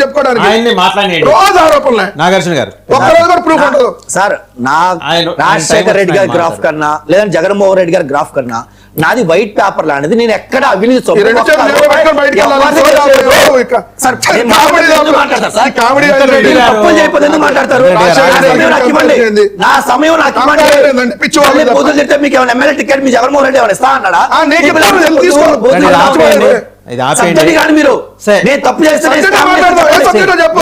చెప్పుకోవడానికి రోజు ఆరోపణలే. నాగార్జున గారు ఒక్కరోజు కూడా ప్రూఫ్ ఉండదు. సార్ రాజశేఖర్ రెడ్డి గారి గ్రాఫ్ కన్నా లేదంటే జగన్మోహన్ రెడ్డి గారి గ్రాఫ్ కన్నా నాది వైట్ పేపర్ లాంటిది. నేను ఎక్కడ అవినీతి మాట్లాడతారు. నా సమయం నాకు బూతులు చెప్తే మీకు ఏమైనా ఎమ్మెల్యే టికెట్ మీ జగన్మోహన్ రెడ్డి ఏమైనా ఇస్తా అన్నాడా? మీరు నేను తప్పు చేస్తే